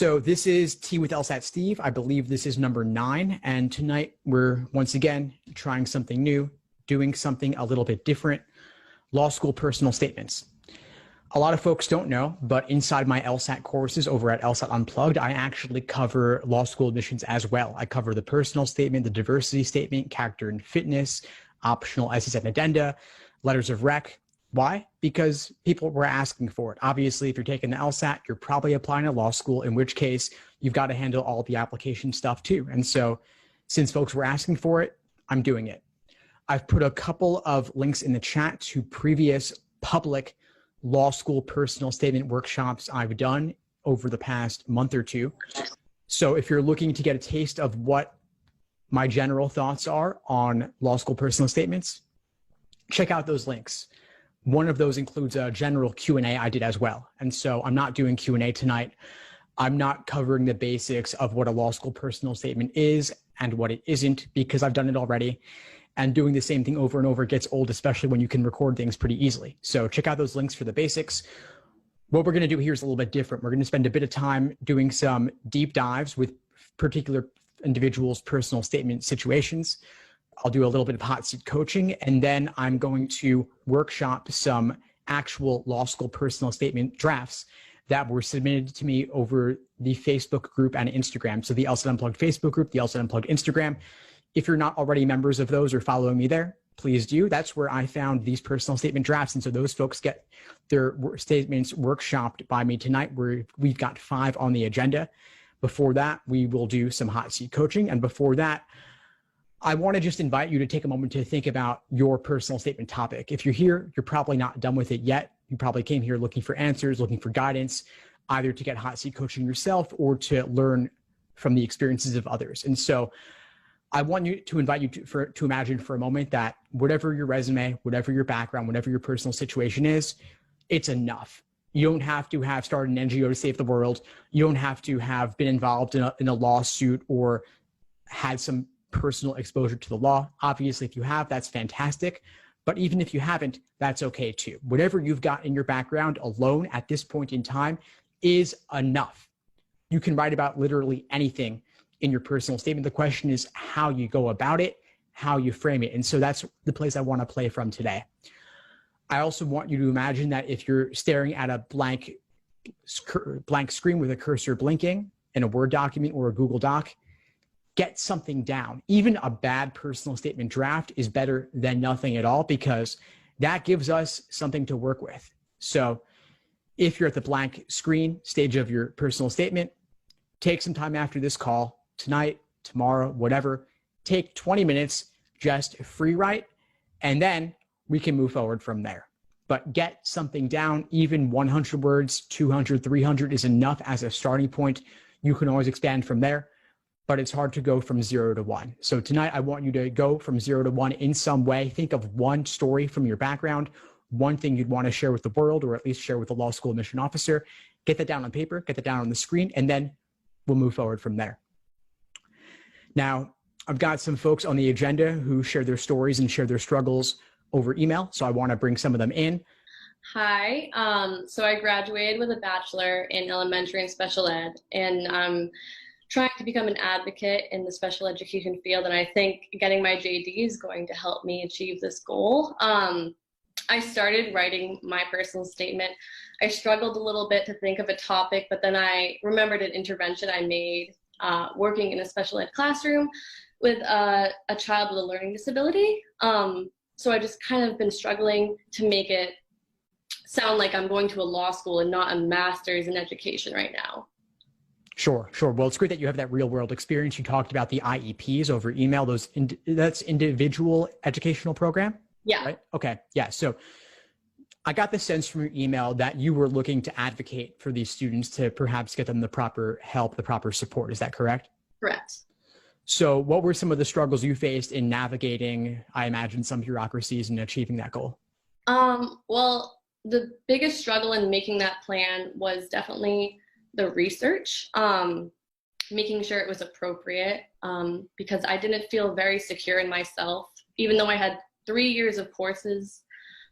So this is Tea with LSAT Steve. I believe this is number 9. And tonight we're once again trying something new, doing something a little bit different, law school personal statements. A lot of folks don't know, but inside my LSAT courses over at LSAT Unplugged, I actually cover law school admissions as well. I cover the personal statement, the diversity statement, character and fitness, optional essays and addenda, letters of rec. Why? Because people were asking for it. Obviously, if you're taking the LSAT, you're probably applying to law school, in which case you've got to handle all the application stuff too. And so since folks were asking for it, I'm doing it. I've put a couple of links in the chat to previous public law school personal statement workshops I've done over the past month or two. So if you're looking to get a taste of what my general thoughts are on law school personal statements, check out those links. One of those includes a general Q&A I did as well. And so I'm not doing Q&A tonight. I'm not covering the basics of what a law school personal statement is and what it isn't, because I've done it already. And doing the same thing over and over gets old, especially when you can record things pretty easily. So check out those links for the basics. What we're going to do here is a little bit different. We're going to spend a bit of time doing some deep dives with particular individuals' personal statement situations. I'll do a little bit of hot seat coaching, and then I'm going to workshop some actual law school personal statement drafts that were submitted to me over the Facebook group and Instagram. So the LSAT Unplugged Facebook group, the LSAT Unplugged Instagram. If you're not already members of those or following me there, please do. That's where I found these personal statement drafts. And so those folks get their statements workshopped by me tonight, where we've got 5 on the agenda. Before that, we will do some hot seat coaching. And before that, I want to just invite you to take a moment to think about your personal statement topic. If you're here, you're probably not done with it yet. You probably came here looking for answers, looking for guidance, either to get hot seat coaching yourself or to learn from the experiences of others. And so I want you to invite you to imagine for a moment that whatever your resume, whatever your background, whatever your personal situation is, it's enough. You don't have to have started an NGO to save the world. You don't have to have been involved in a lawsuit or had some personal exposure to the law. Obviously, if you have, that's fantastic. But even if you haven't, that's okay too. Whatever you've got in your background alone at this point in time is enough. You can write about literally anything in your personal statement. The question is how you go about it, how you frame it. And so that's the place I want to play from today. I also want you to imagine that if you're staring at a blank screen with a cursor blinking in a Word document or a Google Doc, get something down. Even a bad personal statement draft is better than nothing at all, because that gives us something to work with. So if you're at the blank screen stage of your personal statement, take some time after this call, tonight, tomorrow, whatever, take 20 minutes, just free write, and then we can move forward from there. But get something down. Even 100 words, 200, 300 is enough as a starting point. You can always expand from there, but it's hard to go from 0 to 1. So tonight I want you to go from 0 to 1 in some way. Think of one story from your background, one thing you'd want to share with the world, or at least share with the law school admission officer. Get that down on paper, get that down on the screen, and then we'll move forward from there. Now, I've got some folks on the agenda who share their stories and share their struggles over email, so I want to bring some of them in. Hi, so I graduated with a bachelor in elementary and special ed, and I'm trying to become an advocate in the special education field, and I think getting my JD is going to help me achieve this goal. I started writing my personal statement. I struggled a little bit to think of a topic, but then I remembered an intervention I made working in a special ed classroom with a child with a learning disability. So I just kind of been struggling to make it sound like I'm going to a law school and not a master's in education right now. Sure. Well, it's great that you have that real world experience. You talked about the IEPs over email. That's individual educational program? Yeah. Right? Okay. Yeah. So I got the sense from your email that you were looking to advocate for these students to perhaps get them the proper help, the proper support. Is that correct? Correct. So what were some of the struggles you faced in navigating, I imagine, some bureaucracies and achieving that goal? Well, the biggest struggle in making that plan was definitely the research, making sure it was appropriate, because I didn't feel very secure in myself, even though I had 3 years of courses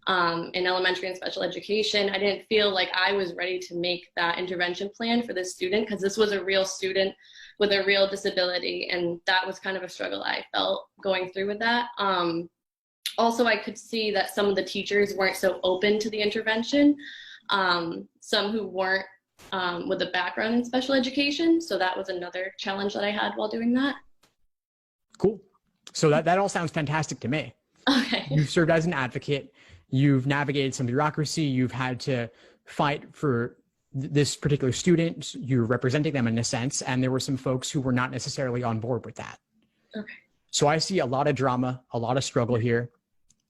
in elementary and special education. I didn't feel like I was ready to make that intervention plan for this student because this was a real student with a real disability, and that was kind of a struggle I felt going through with that. Also, I could see that some of the teachers weren't so open to the intervention, some who weren't with a background in special education. So that was another challenge that I had while doing that. Cool. So that all sounds fantastic to me. Okay. You've served as an advocate. You've navigated some bureaucracy. You've had to fight for this particular student. You're representing them in a sense. And there were some folks who were not necessarily on board with that. Okay. So I see a lot of drama, a lot of struggle here.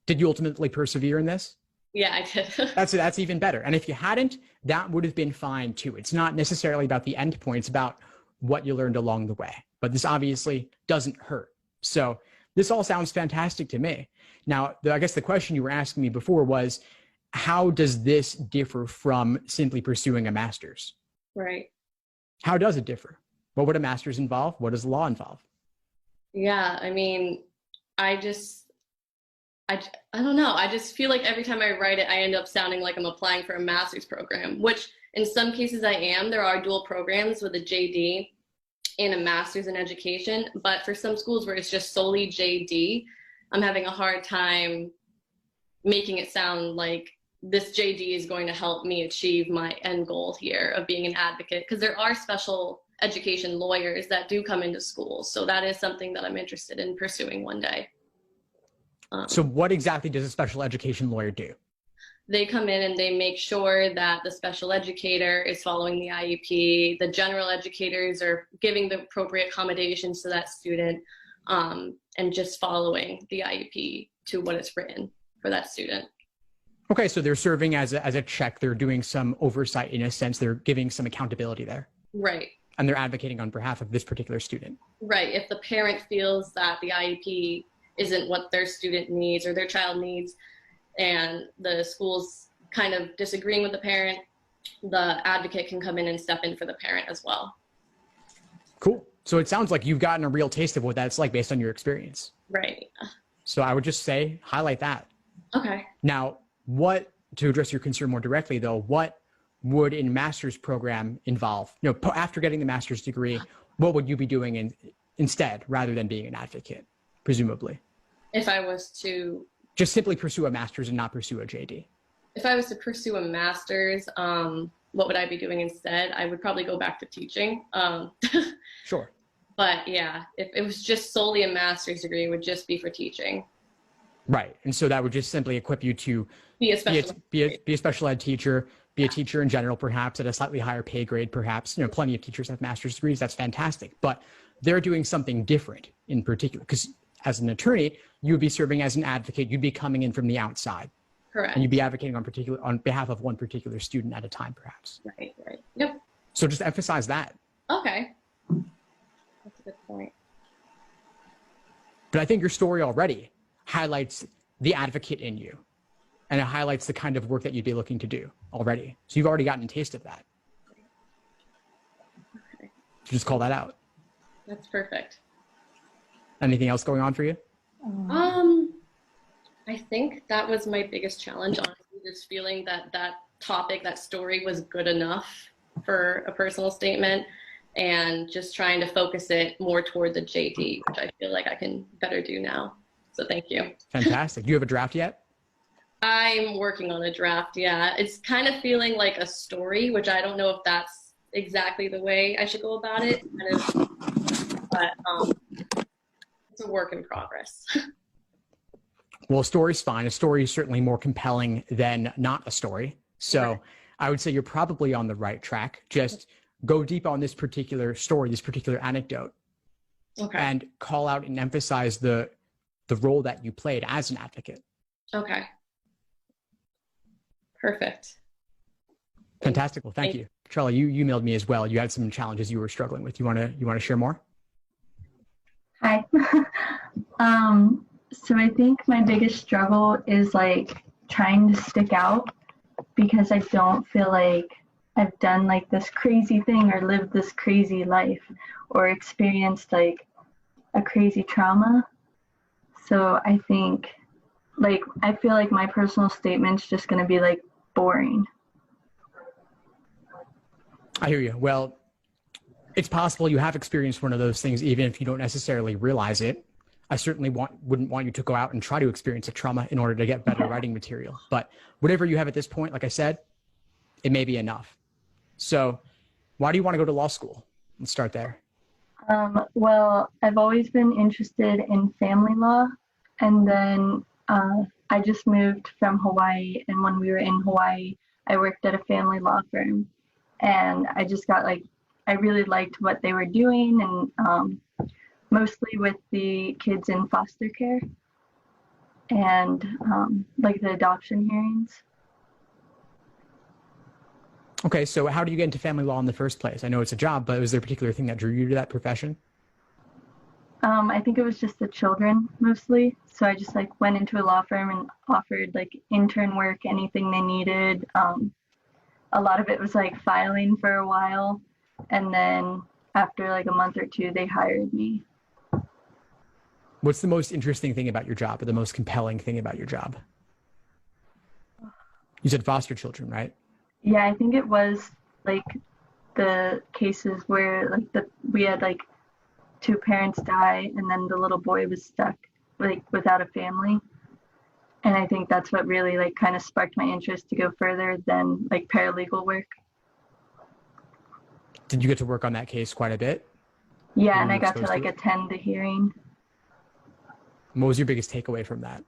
Did you ultimately persevere in this? Yeah, I did. That's even better. And if you hadn't, that would have been fine too. It's not necessarily about the end point. It's about what you learned along the way. But this obviously doesn't hurt. So this all sounds fantastic to me. Now, I guess the question you were asking me before was, how does this differ from simply pursuing a master's? Right. How does it differ? What would a master's involve? What does the law involve? Yeah, I mean, I don't know. I just feel like every time I write it, I end up sounding like I'm applying for a master's program, which in some cases I am. There are dual programs with a JD and a master's in education, but for some schools where it's just solely JD, I'm having a hard time making it sound like this JD is going to help me achieve my end goal here of being an advocate, because there are special education lawyers that do come into schools. So that is something that I'm interested in pursuing one day. So what exactly does a special education lawyer do? They come in and they make sure that the special educator is following the IEP, the general educators are giving the appropriate accommodations to that student, and just following the IEP to what it's written for that student. Okay, so they're serving as a check. They're doing some oversight in a sense. They're giving some accountability there. Right. And they're advocating on behalf of this particular student. Right. If the parent feels that the IEP isn't what their student needs or their child needs, and the school's kind of disagreeing with the parent, the advocate can come in and step in for the parent as well. Cool. So it sounds like you've gotten a real taste of what that's like based on your experience. Right. So I would just say, highlight that. Okay. Now, to address your concern more directly though, what would a master's program involve? After getting the master's degree, what would you be doing instead rather than being an advocate, presumably? If I was to just simply pursue a master's and not pursue a JD. If I was to pursue a master's, what would I be doing instead? I would probably go back to teaching. Sure. But yeah, if it was just solely a master's degree, it would just be for teaching. Right. And so that would just simply equip you to be a special ed teacher, be a teacher in general, perhaps at a slightly higher pay grade, perhaps. Plenty of teachers have master's degrees. That's fantastic. But they're doing something different in particular, because as an attorney, you would be serving as an advocate. You'd be coming in from the outside. Correct. And you'd be advocating on behalf of one particular student at a time, perhaps. Right. Yep. So just emphasize that. Okay. That's a good point. But I think your story already highlights the advocate in you, and it highlights the kind of work that you'd be looking to do already. So you've already gotten a taste of that. Okay. So just call that out. That's perfect. Anything else going on for you? I think that was my biggest challenge, honestly, just feeling that that story was good enough for a personal statement, and just trying to focus it more toward the JD, which I feel like I can better do now. So thank you. Fantastic. Do you have a draft yet? I'm working on a draft, yeah. It's kind of feeling like a story, which I don't know if that's exactly the way I should go about it, but it's a work in progress. Well, a story's fine. A story is certainly more compelling than not a story. So right. I would say you're probably on the right track. Just go deep on this particular story, this particular anecdote, okay, and call out and emphasize the role that you played as an advocate. Okay. Perfect. Fantastic. Well, thank you. Charlie, you emailed me as well. You had some challenges you were struggling with. You want to share more? Hi. So I think my biggest struggle is like trying to stick out, because I don't feel like I've done like this crazy thing or lived this crazy life or experienced like a crazy trauma. So I think like I feel like my personal statement's just going to be like boring. I hear you. Well, it's possible you have experienced one of those things, even if you don't necessarily realize it. I certainly wouldn't want you to go out and try to experience a trauma in order to get better writing material. But whatever you have at this point, like I said, it may be enough. So why do you want to go to law school? Let's start there. Well, I've always been interested in family law, and then I just moved from Hawaii, and when we were in Hawaii, I worked at a family law firm, and I just got like, I really liked what they were doing, and mostly with the kids in foster care and like the adoption hearings. Okay, so how do you get into family law in the first place? I know it's a job, but was there a particular thing that drew you to that profession? I think it was just the children mostly. So I just like went into a law firm and offered like intern work, anything they needed. A lot of it was like filing for a while. And then after like a month or two, they hired me. What's the most interesting thing about your job or the most compelling thing about your job? You said foster children, right? Yeah, I think it was like the cases where like we had like two parents die and then the little boy was stuck like without a family. And I think that's what really like kind of sparked my interest to go further than like paralegal work. Did you get to work on that case quite a bit? Yeah, and I got to like attend the hearing. What was your biggest takeaway from that?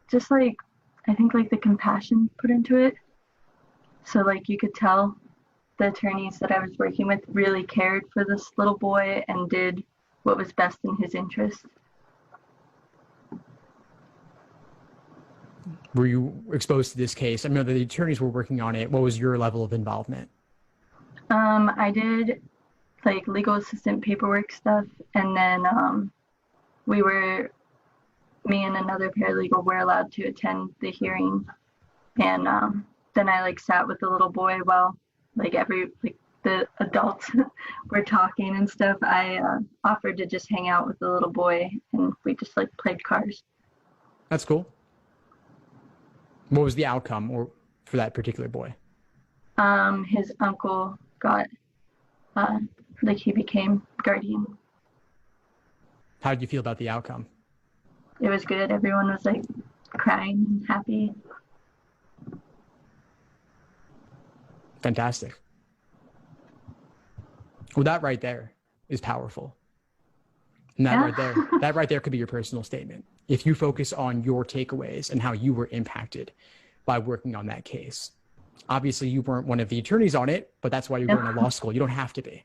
Just like, I think like the compassion put into it. So like you could tell the attorneys that I was working with really cared for this little boy and did what was best in his interest. Were you exposed to this case? I mean, the attorneys were working on it. What was your level of involvement? I did like legal assistant paperwork stuff, and then me and another paralegal were allowed to attend the hearing, and then I like sat with the little boy while like the adults were talking and stuff. I offered to just hang out with the little boy, and we just like played cards. That's cool. What was the outcome or for that particular boy? His uncle got like he became guardian. How did you feel about the outcome? It was good. Everyone was like crying and happy. Fantastic. Well, that right there is powerful. And that right there could be your personal statement. If you focus on your takeaways and how you were impacted by working on that case. Obviously, you weren't one of the attorneys on it, but that's why you're going to law school. You don't have to be.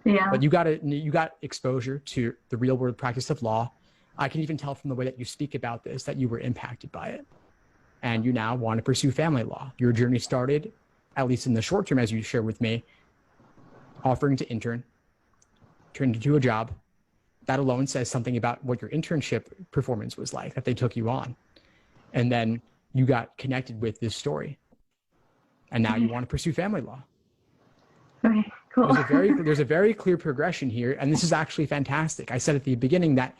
Yeah. But you got exposure to the real world practice of law. I can even tell from the way that you speak about this that you were impacted by it. And you now want to pursue family law. Your journey started, at least in the short term, as you shared with me, offering to intern, turned into a job. That alone says something about what your internship performance was like, that they took you on. And then you got connected with this story. And now you want to pursue family law. Okay, cool. There's a very clear progression here. And this is actually fantastic. I said at the beginning that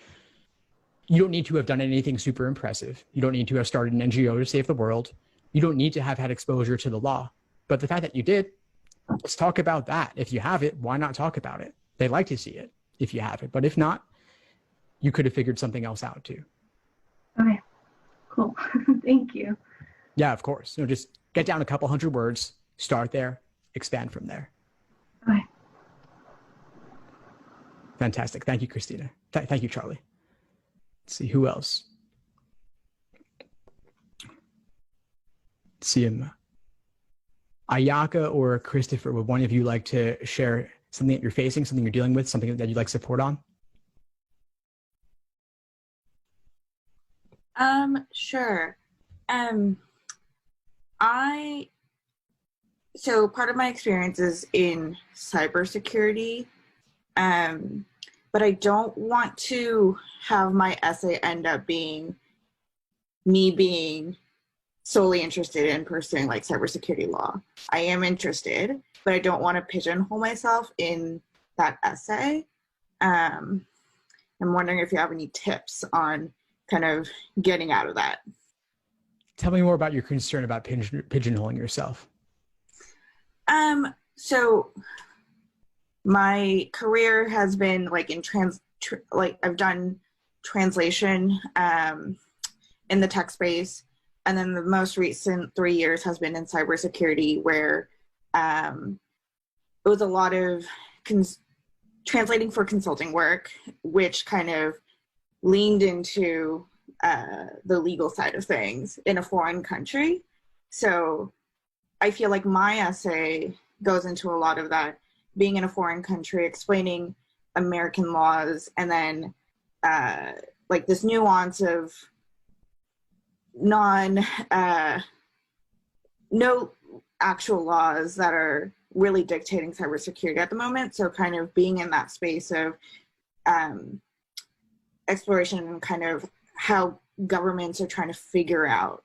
you don't need to have done anything super impressive. You don't need to have started an NGO to save the world. You don't need to have had exposure to the law. But the fact that you did, let's talk about that. If you have it, why not talk about it? They'd like to see it if you have it. But if not, you could have figured something else out too. Okay, cool. Thank you. Yeah, of course. Just get down a couple hundred words, start there, expand from there. Okay. Fantastic. Thank you, Christina. Thank you, Charlie. Let's see who else. Let's see him. Ayaka or Christopher, would one of you like to share something that you're facing, something you're dealing with, something that you'd like support on? Sure. So part of my experience is in cybersecurity, but I don't want to have my essay end up being me being solely interested in pursuing like cybersecurity law. I am interested, but I don't want to pigeonhole myself in that essay. I'm wondering if you have any tips on kind of getting out of that. Tell me more about your concern about pigeonholing yourself. So my career has been like in I've done translation in the tech space, and then the most recent 3 years has been in cybersecurity, where it was a lot of translating for consulting work, which kind of leaned into the legal side of things in a foreign country. So I feel like my essay goes into a lot of that, being in a foreign country, explaining American laws, and then like this nuance of no actual laws that are really dictating cybersecurity at the moment. So kind of being in that space of exploration and kind of how governments are trying to figure out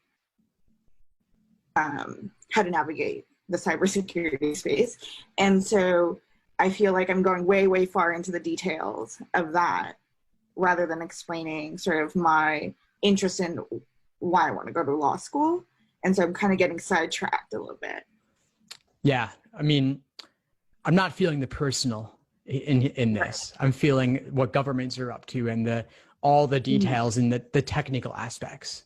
how to navigate the cybersecurity space. And so I feel like I'm going way, way far into the details of that rather than explaining sort of my interest in why I want to go to law school. And so I'm kind of getting sidetracked a little bit. Yeah. I mean, I'm not feeling the personal in this. I'm feeling what governments are up to and all the details and the technical aspects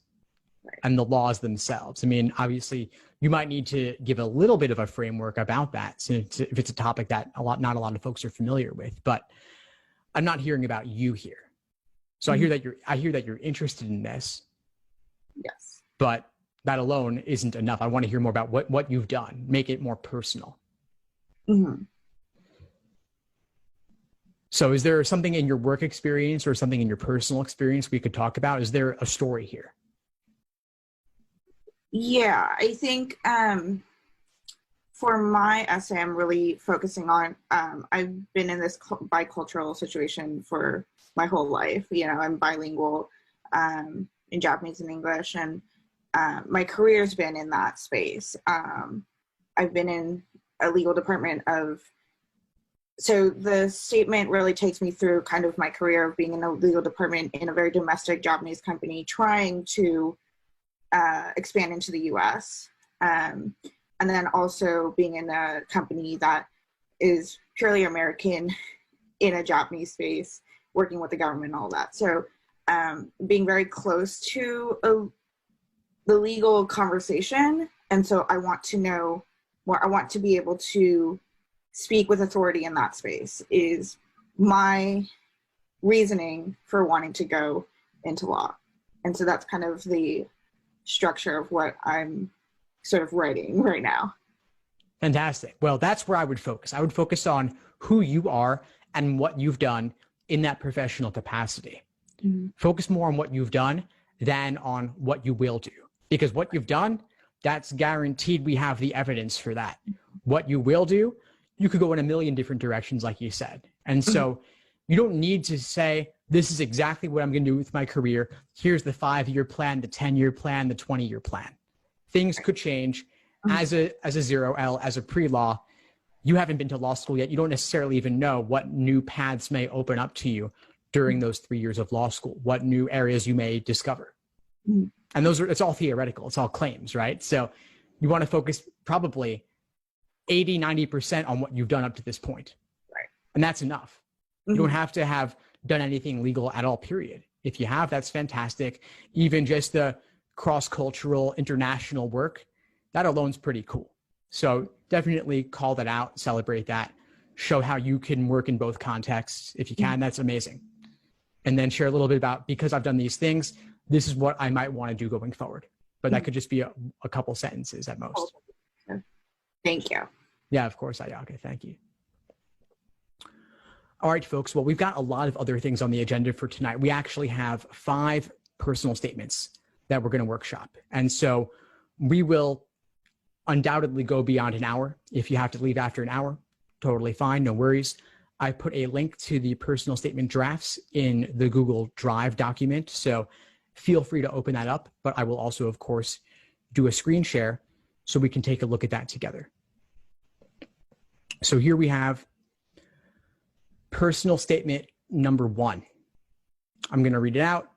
and the laws themselves. I mean, obviously you might need to give a little bit of a framework about that, since if it's a topic that not a lot of folks are familiar with, but I'm not hearing about you here. So I hear that you're interested in this. Yes. But that alone isn't enough. I want to hear more about what you've done. Make it more personal. Mm-hmm. So is there something in your work experience or something in your personal experience we could talk about? Is there a story here? Yeah, I think for my essay, I'm really focusing on, I've been in this bicultural situation for my whole life. You know, I'm bilingual in Japanese and English, and my career's been in that space. I've been in a legal department so the statement really takes me through kind of my career of being in a legal department in a very domestic Japanese company, trying to expand into the US. And then also being in a company that is purely American in a Japanese space, working with the government and all that. So being very close to the legal conversation. And so I want to know more. I want to be able to speak with authority in that space is my reasoning for wanting to go into law. And so that's kind of the structure of what I'm sort of writing right now. Fantastic. Well, that's where I would focus. I would focus on who you are and what you've done in that professional capacity. Mm-hmm. Focus more on what you've done than on what you will do, because what you've done, that's guaranteed. We have the evidence for that. What you will do, you could go in a million different directions, like you said. And so you don't need to say, this is exactly what I'm going to do with my career. Here's the 5-year plan, the 10-year plan, the 20-year plan. Things could change. As a 0L, as a pre-law, you haven't been to law school yet. You don't necessarily even know what new paths may open up to you during those 3 years of law school, what new areas you may discover. And it's all theoretical. It's all claims, right? So you want to focus probably 80, 90% on what you've done up to this point. Right. And that's enough. You don't have to have done anything legal at all, period. If you have, that's fantastic. Even just the cross-cultural international work, that alone's pretty cool. So definitely call that out, celebrate that, show how you can work in both contexts. If you can, that's amazing. And then share a little bit about, because I've done these things, this is what I might want to do going forward. But that could just be a couple sentences at most. Thank you. Yeah, of course, Ayaka. Thank you. All right, folks. Well, we've got a lot of other things on the agenda for tonight. We actually have 5 personal statements that we're going to workshop. And so we will undoubtedly go beyond an hour. If you have to leave after an hour, totally fine. No worries. I put a link to the personal statement drafts in the Google Drive document. So feel free to open that up. But I will also, of course, do a screen share so we can take a look at that together. So here we have personal statement number 1. I'm going to read it out.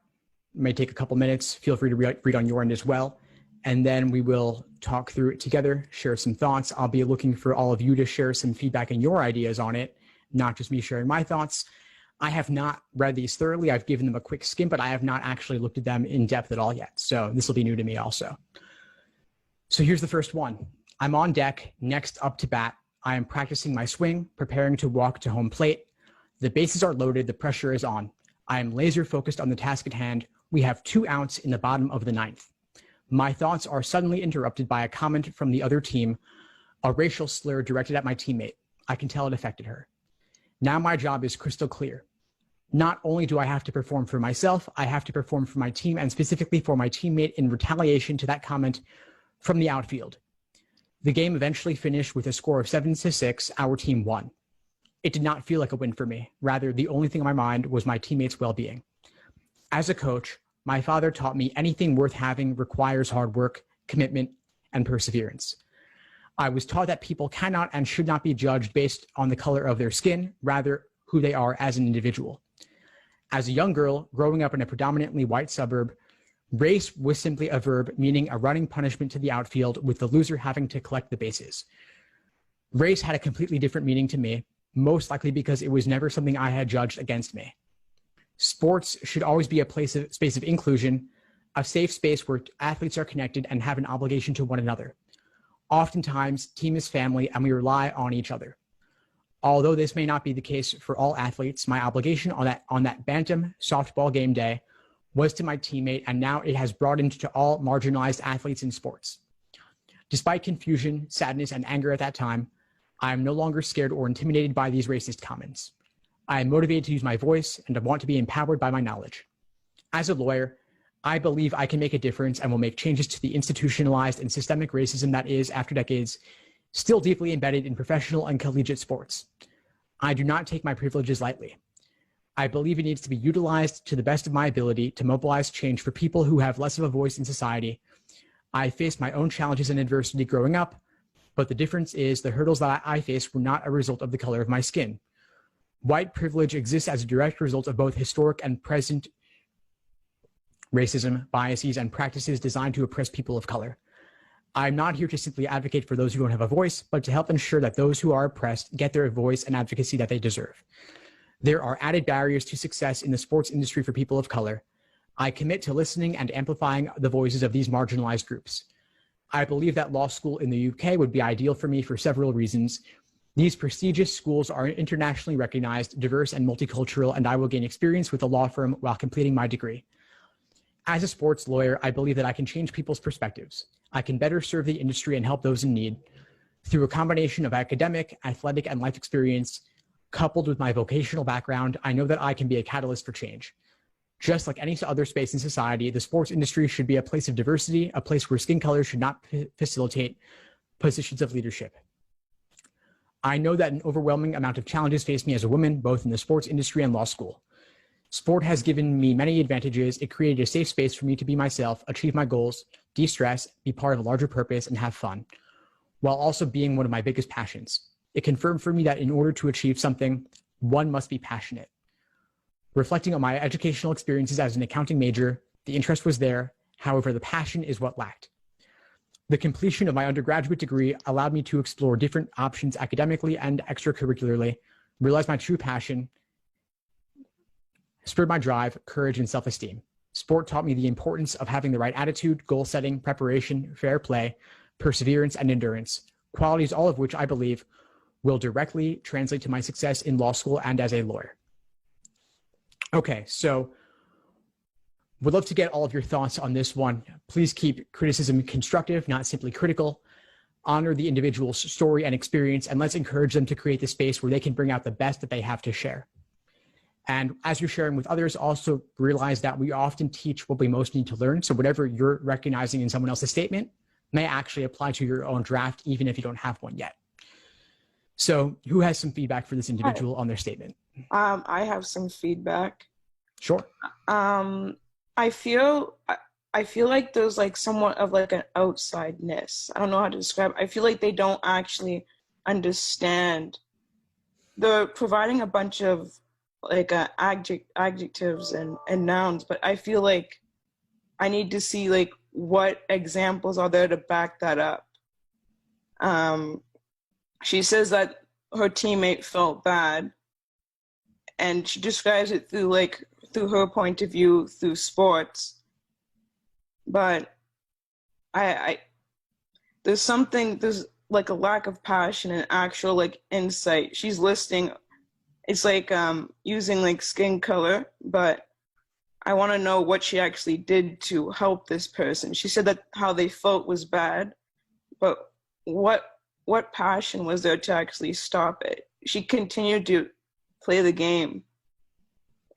It may take a couple minutes. Feel free to read on your end as well. And then we will talk through it together, share some thoughts. I'll be looking for all of you to share some feedback and your ideas on it, not just me sharing my thoughts. I have not read these thoroughly. I've given them a quick skim, but I have not actually looked at them in depth at all yet. So this will be new to me also. So here's the first one. I'm on deck, next up to bat. I am practicing my swing, preparing to walk to home plate. The bases are loaded, the pressure is on. I am laser focused on the task at hand. We have 2 outs in the bottom of the 9th. My thoughts are suddenly interrupted by a comment from the other team, a racial slur directed at my teammate. I can tell it affected her. Now my job is crystal clear. Not only do I have to perform for myself, I have to perform for my team and specifically for my teammate in retaliation to that comment from the outfield. The game eventually finished with a score of 7-6. Our team won. It did not feel like a win for me. Rather, the only thing on my mind was my teammates' well-being. As a coach, my father taught me anything worth having requires hard work, commitment, and perseverance. I was taught that people cannot and should not be judged based on the color of their skin, rather who they are as an individual. As a young girl growing up in a predominantly white suburb, race was simply a verb meaning a running punishment to the outfield with the loser having to collect the bases. Race had a completely different meaning to me, most likely because it was never something I had judged against me. Sports should always be a space of inclusion, a safe space where athletes are connected and have an obligation to one another. Oftentimes, team is family and we rely on each other. Although this may not be the case for all athletes, my obligation on that bantam softball game day was to my teammate, and now it has broadened to all marginalized athletes in sports. Despite confusion, sadness, and anger at that time, I am no longer scared or intimidated by these racist comments. I am motivated to use my voice and I want to be empowered by my knowledge. As a lawyer, I believe I can make a difference and will make changes to the institutionalized and systemic racism that is, after decades, still deeply embedded in professional and collegiate sports. I do not take my privileges lightly. I believe it needs to be utilized to the best of my ability to mobilize change for people who have less of a voice in society. I faced my own challenges and adversity growing up, but the difference is the hurdles that I faced were not a result of the color of my skin. White privilege exists as a direct result of both historic and present racism, biases, and practices designed to oppress people of color. I'm not here to simply advocate for those who don't have a voice, but to help ensure that those who are oppressed get their voice and advocacy that they deserve. There are added barriers to success in the sports industry for people of color. I commit to listening and amplifying the voices of these marginalized groups. I believe that law school in the UK would be ideal for me for several reasons. These prestigious schools are internationally recognized, diverse, and multicultural, and I will gain experience with a law firm while completing my degree. As a sports lawyer, I believe that I can change people's perspectives. I can better serve the industry and help those in need. Through a combination of academic, athletic, and life experience, coupled with my vocational background, I know that I can be a catalyst for change. Just like any other space in society, the sports industry should be a place of diversity, a place where skin color should not facilitate positions of leadership. I know that an overwhelming amount of challenges face me as a woman, both in the sports industry and law school. Sport has given me many advantages. It created a safe space for me to be myself, achieve my goals, de-stress, be part of a larger purpose, and have fun, while also being one of my biggest passions. It confirmed for me that in order to achieve something, one must be passionate. Reflecting on my educational experiences as an accounting major, the interest was there. However, the passion is what lacked. The completion of my undergraduate degree allowed me to explore different options academically and extracurricularly, realize my true passion, spurred my drive, courage, and self-esteem. Sport taught me the importance of having the right attitude, goal setting, preparation, fair play, perseverance, and endurance, qualities all of which I believe will directly translate to my success in law school and as a lawyer. Okay, so would love to get all of your thoughts on this one. Please keep criticism constructive, not simply critical. Honor the individual's story and experience, and let's encourage them to create the space where they can bring out the best that they have to share. And as you're sharing with others, also realize that we often teach what we most need to learn. So whatever you're recognizing in someone else's statement may actually apply to your own draft, even if you don't have one yet. So who has some feedback for this individual on their statement? I have some feedback. Sure. I feel like there's like somewhat of like an outsideness. I don't know how to describe it. I feel like they don't actually understand. They're providing a bunch of like adjectives and nouns, but I feel like I need to see like what examples are there to back that up. She says that her teammate felt bad, and she describes it through her point of view through sports. But I there's like a lack of passion and actual like insight. She's listing, it's like using like skin color, but I want to know what she actually did to help this person. She said that how they felt was bad, but what passion was there to actually stop it? She continued to play the game,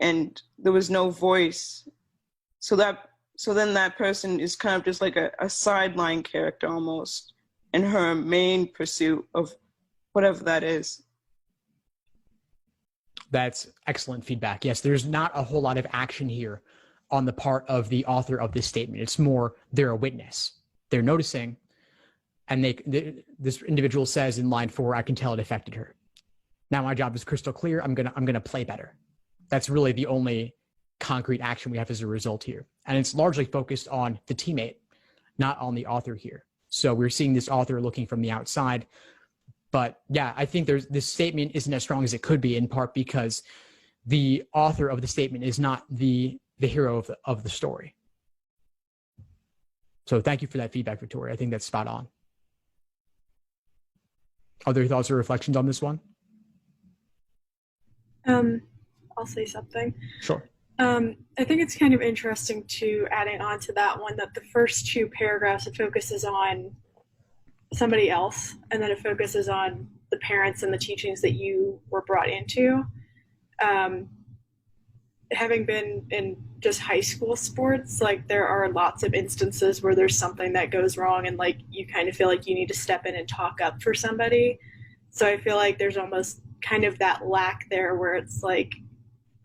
and there was no voice. So then that person is kind of just like a sideline character almost in her main pursuit of whatever that is. That's excellent feedback. Yes, there's not a whole lot of action here on the part of the author of this statement. It's more they're a witness. They're noticing, and this individual says in line 4, I can tell it affected her. Now my job is crystal clear. I'm gonna play better. That's really the only concrete action we have as a result here. And it's largely focused on the teammate, not on the author here. So we're seeing this author looking from the outside. But yeah, I think this statement isn't as strong as it could be, in part because the author of the statement is not the hero of the story. So thank you for that feedback, Victoria. I think that's spot on. Other thoughts or reflections on this one? I'll say something. Sure. I think it's kind of interesting to adding on to that one that the first 2 paragraphs, it focuses on somebody else, and then it focuses on the parents and the teachings that you were brought into. Having been in just high school sports, like there are lots of instances where there's something that goes wrong and like you kind of feel like you need to step in and talk up for somebody. So I feel like there's almost kind of that lack there where it's like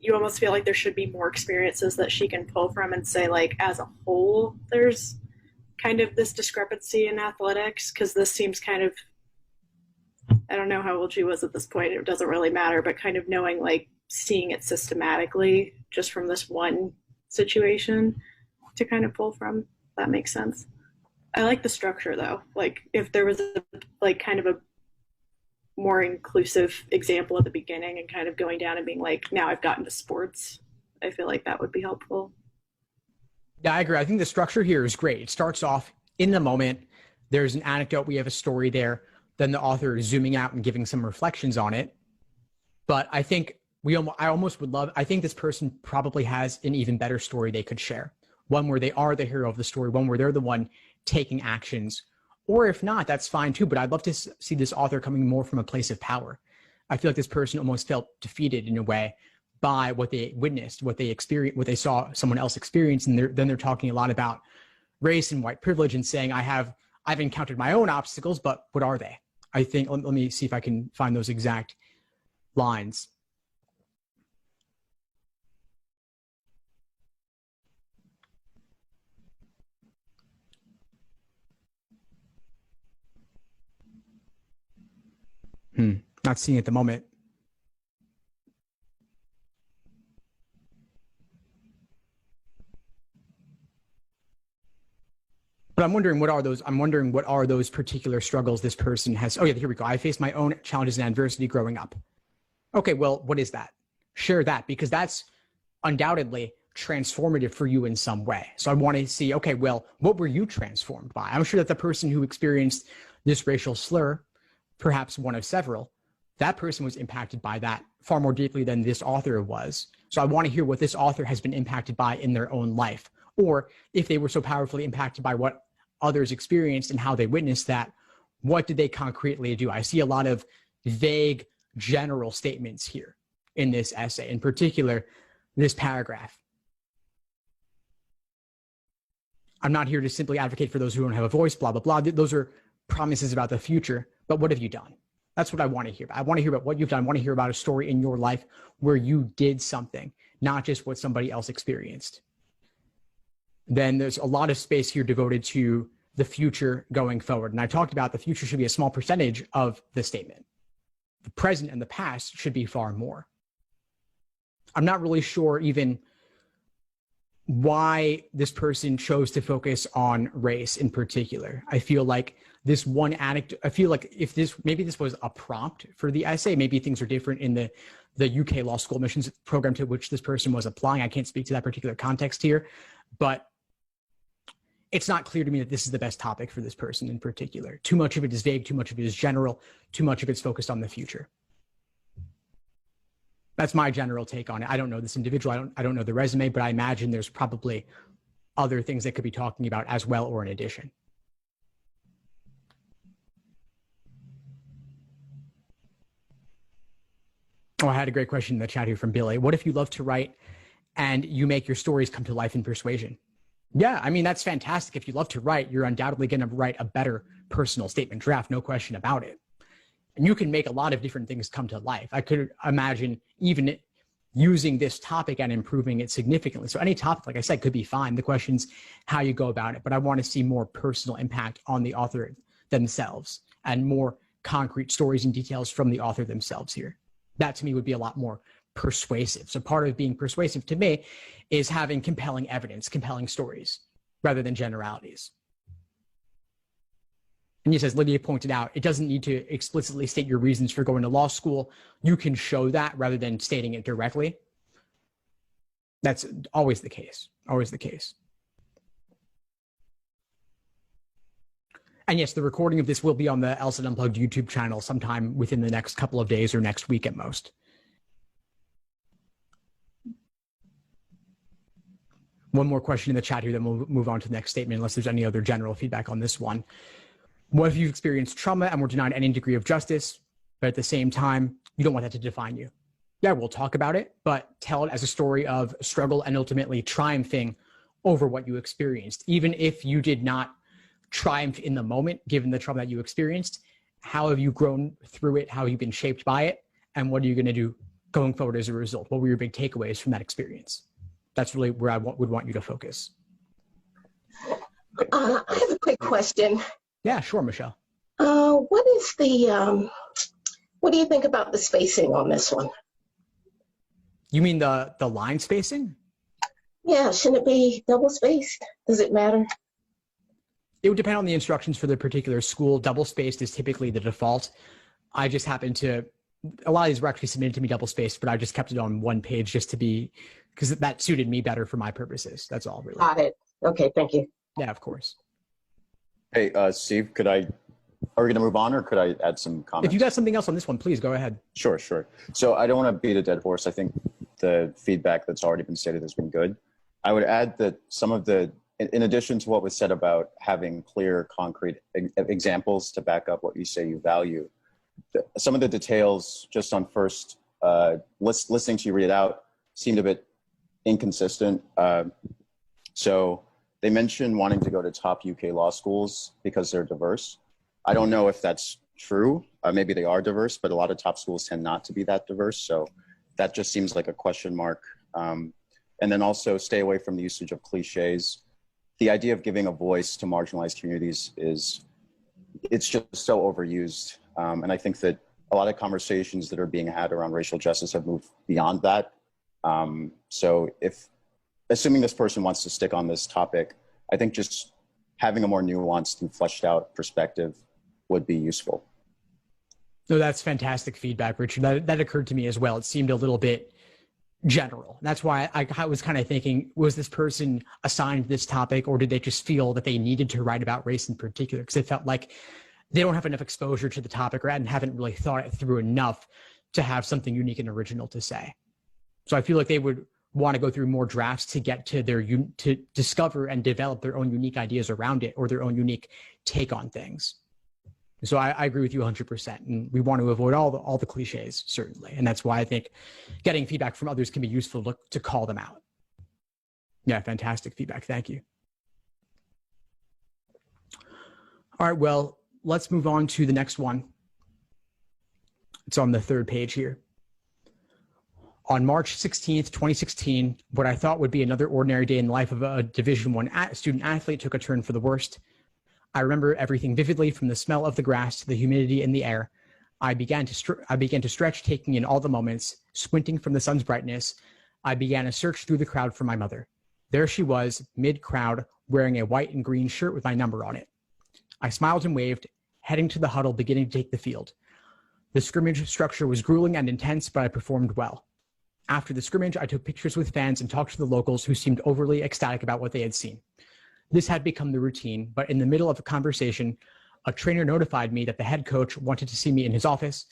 you almost feel like there should be more experiences that she can pull from and say like as a whole there's kind of this discrepancy in athletics, because this seems kind of, I don't know how old she was at this point, it doesn't really matter, but kind of knowing like seeing it systematically just from this one situation to kind of pull from. That makes sense. I like the structure though. Like if there was like kind of a more inclusive example at the beginning and kind of going down and being like, now I've gotten to sports, I feel like that would be helpful. Yeah, I agree. I think the structure here is great. It starts off in the moment. There's an anecdote. We have a story there. Then the author is zooming out and giving some reflections on it. But I think I think this person probably has an even better story they could share. One where they are the hero of the story, one where they're the one taking actions. Or if not, that's fine too. But I'd love to see this author coming more from a place of power. I feel like this person almost felt defeated in a way by what they witnessed, what they experienced, what they saw someone else experience. And then they're talking a lot about race and white privilege and saying, I've encountered my own obstacles, but what are they? I think, let me see if I can find those exact lines. Not seeing it at the moment. But I'm wondering what are those particular struggles this person has. Oh yeah, here we go. I faced my own challenges and adversity growing up. Okay, well, what is that? Share that, because that's undoubtedly transformative for you in some way. So I want to see, okay, well, what were you transformed by? I'm sure that the person who experienced this racial slur, perhaps one of several, that person was impacted by that far more deeply than this author was. So I want to hear what this author has been impacted by in their own life. Or if they were so powerfully impacted by what others experienced and how they witnessed that, what did they concretely do? I see a lot of vague general statements here in this essay, in particular, this paragraph. I'm not here to simply advocate for those who don't have a voice, blah, blah, blah. Those are promises about the future, but what have you done? That's what I want to hear about. I want to hear about what you've done. I want to hear about a story in your life where you did something, not just what somebody else experienced. Then there's a lot of space here devoted to the future going forward. And I talked about the future should be a small percentage of the statement. The present and the past should be far more. I'm not really sure even why this person chose to focus on race in particular. I feel like this one anecdote, I feel like if this, maybe this was a prompt for the essay, maybe things are different in the UK law school admissions program to which this person was applying. I can't speak to that particular context here, but it's not clear to me that this is the best topic for this person in particular. Too much of it is vague, too much of it is general, too much of it's focused on the future. That's my general take on it. I don't know this individual. I don't know the resume, but I imagine there's probably other things they could be talking about as well or in addition. Oh, I had a great question in the chat here from Billy. What if you love to write and you make your stories come to life in persuasion? Yeah, I mean, that's fantastic. If you love to write, you're undoubtedly going to write a better personal statement draft, no question about it. And you can make a lot of different things come to life. I could imagine even using this topic and improving it significantly. So any topic, like I said, could be fine. The question's how you go about it. But I want to see more personal impact on the author themselves and more concrete stories and details from the author themselves here. That to me would be a lot more persuasive. So part of being persuasive to me is having compelling evidence, compelling stories, rather than generalities. And he says, Lydia pointed out, it doesn't need to explicitly state your reasons for going to law school. You can show that rather than stating it directly. That's always the case, always the case. And yes, the recording of this will be on the LSAT Unplugged YouTube channel sometime within the next couple of days or next week at most. One more question in the chat here, then we'll move on to the next statement unless there's any other general feedback on this one. What if you've experienced trauma and were denied any degree of justice, but at the same time, you don't want that to define you? Yeah, we'll talk about it, but tell it as a story of struggle and ultimately triumphing over what you experienced. Even if you did not triumph in the moment, given the trauma that you experienced, how have you grown through it? How have you been shaped by it? And what are you going to do going forward as a result? What were your big takeaways from that experience? That's really where I would want you to focus. I have a quick question. Yeah, sure, Michelle. What is the, what do you think about the spacing on this one? You mean the line spacing? Yeah, shouldn't it be double spaced? Does it matter? It would depend on the instructions for the particular school. Double spaced is typically the default. I just happen to, a lot of these were actually submitted to me double spaced, but I just kept it on one page just to be, because that suited me better for my purposes. That's all really. Got it. Okay, thank you. Yeah, of course. Hey, Steve, are we going to move on or could I add some comments? If you got something else on this one, please go ahead. Sure. So I don't want to beat a dead horse. I think the feedback that's already been stated has been good. I would add that some of the, in addition to what was said about having clear, concrete examples to back up what you say you value, some of the details just on first listening to you read it out seemed a bit inconsistent. So they mentioned wanting to go to top UK law schools because they're diverse. I don't know if that's true. Maybe they are diverse, but a lot of top schools tend not to be that diverse. So that just seems like a question mark. And then also stay away from the usage of cliches. The idea of giving a voice to marginalized communities it's just so overused. And I think that a lot of conversations that are being had around racial justice have moved beyond that. So assuming this person wants to stick on this topic, I think just having a more nuanced and fleshed out perspective would be useful. No, that's fantastic feedback, Richard. That occurred to me as well. It seemed a little bit general. That's why I was kind of thinking, was this person assigned this topic or did they just feel that they needed to write about race in particular? Because it felt like they don't have enough exposure to the topic or haven't really thought it through enough to have something unique and original to say. So I feel like they would want to go through more drafts to get to to discover and develop their own unique ideas around it or their own unique take on things. So I agree with you 100%. And we want to avoid all the cliches, certainly. And that's why I think getting feedback from others can be useful to call them out. Yeah, fantastic feedback. Thank you. All right, well, let's move on to the next one. It's on the third page here. On March 16th, 2016, what I thought would be another ordinary day in the life of a Division I student athlete took a turn for the worst. I remember everything vividly, from the smell of the grass to the humidity in the air. I began to stretch, taking in all the moments, squinting from the sun's brightness. I began a search through the crowd for my mother. There she was, mid-crowd, wearing a white and green shirt with my number on it. I smiled and waved, heading to the huddle, beginning to take the field. The scrimmage structure was grueling and intense, but I performed well. After the scrimmage, I took pictures with fans and talked to the locals who seemed overly ecstatic about what they had seen. This had become the routine, but in the middle of a conversation, a trainer notified me that the head coach wanted to see me in his office.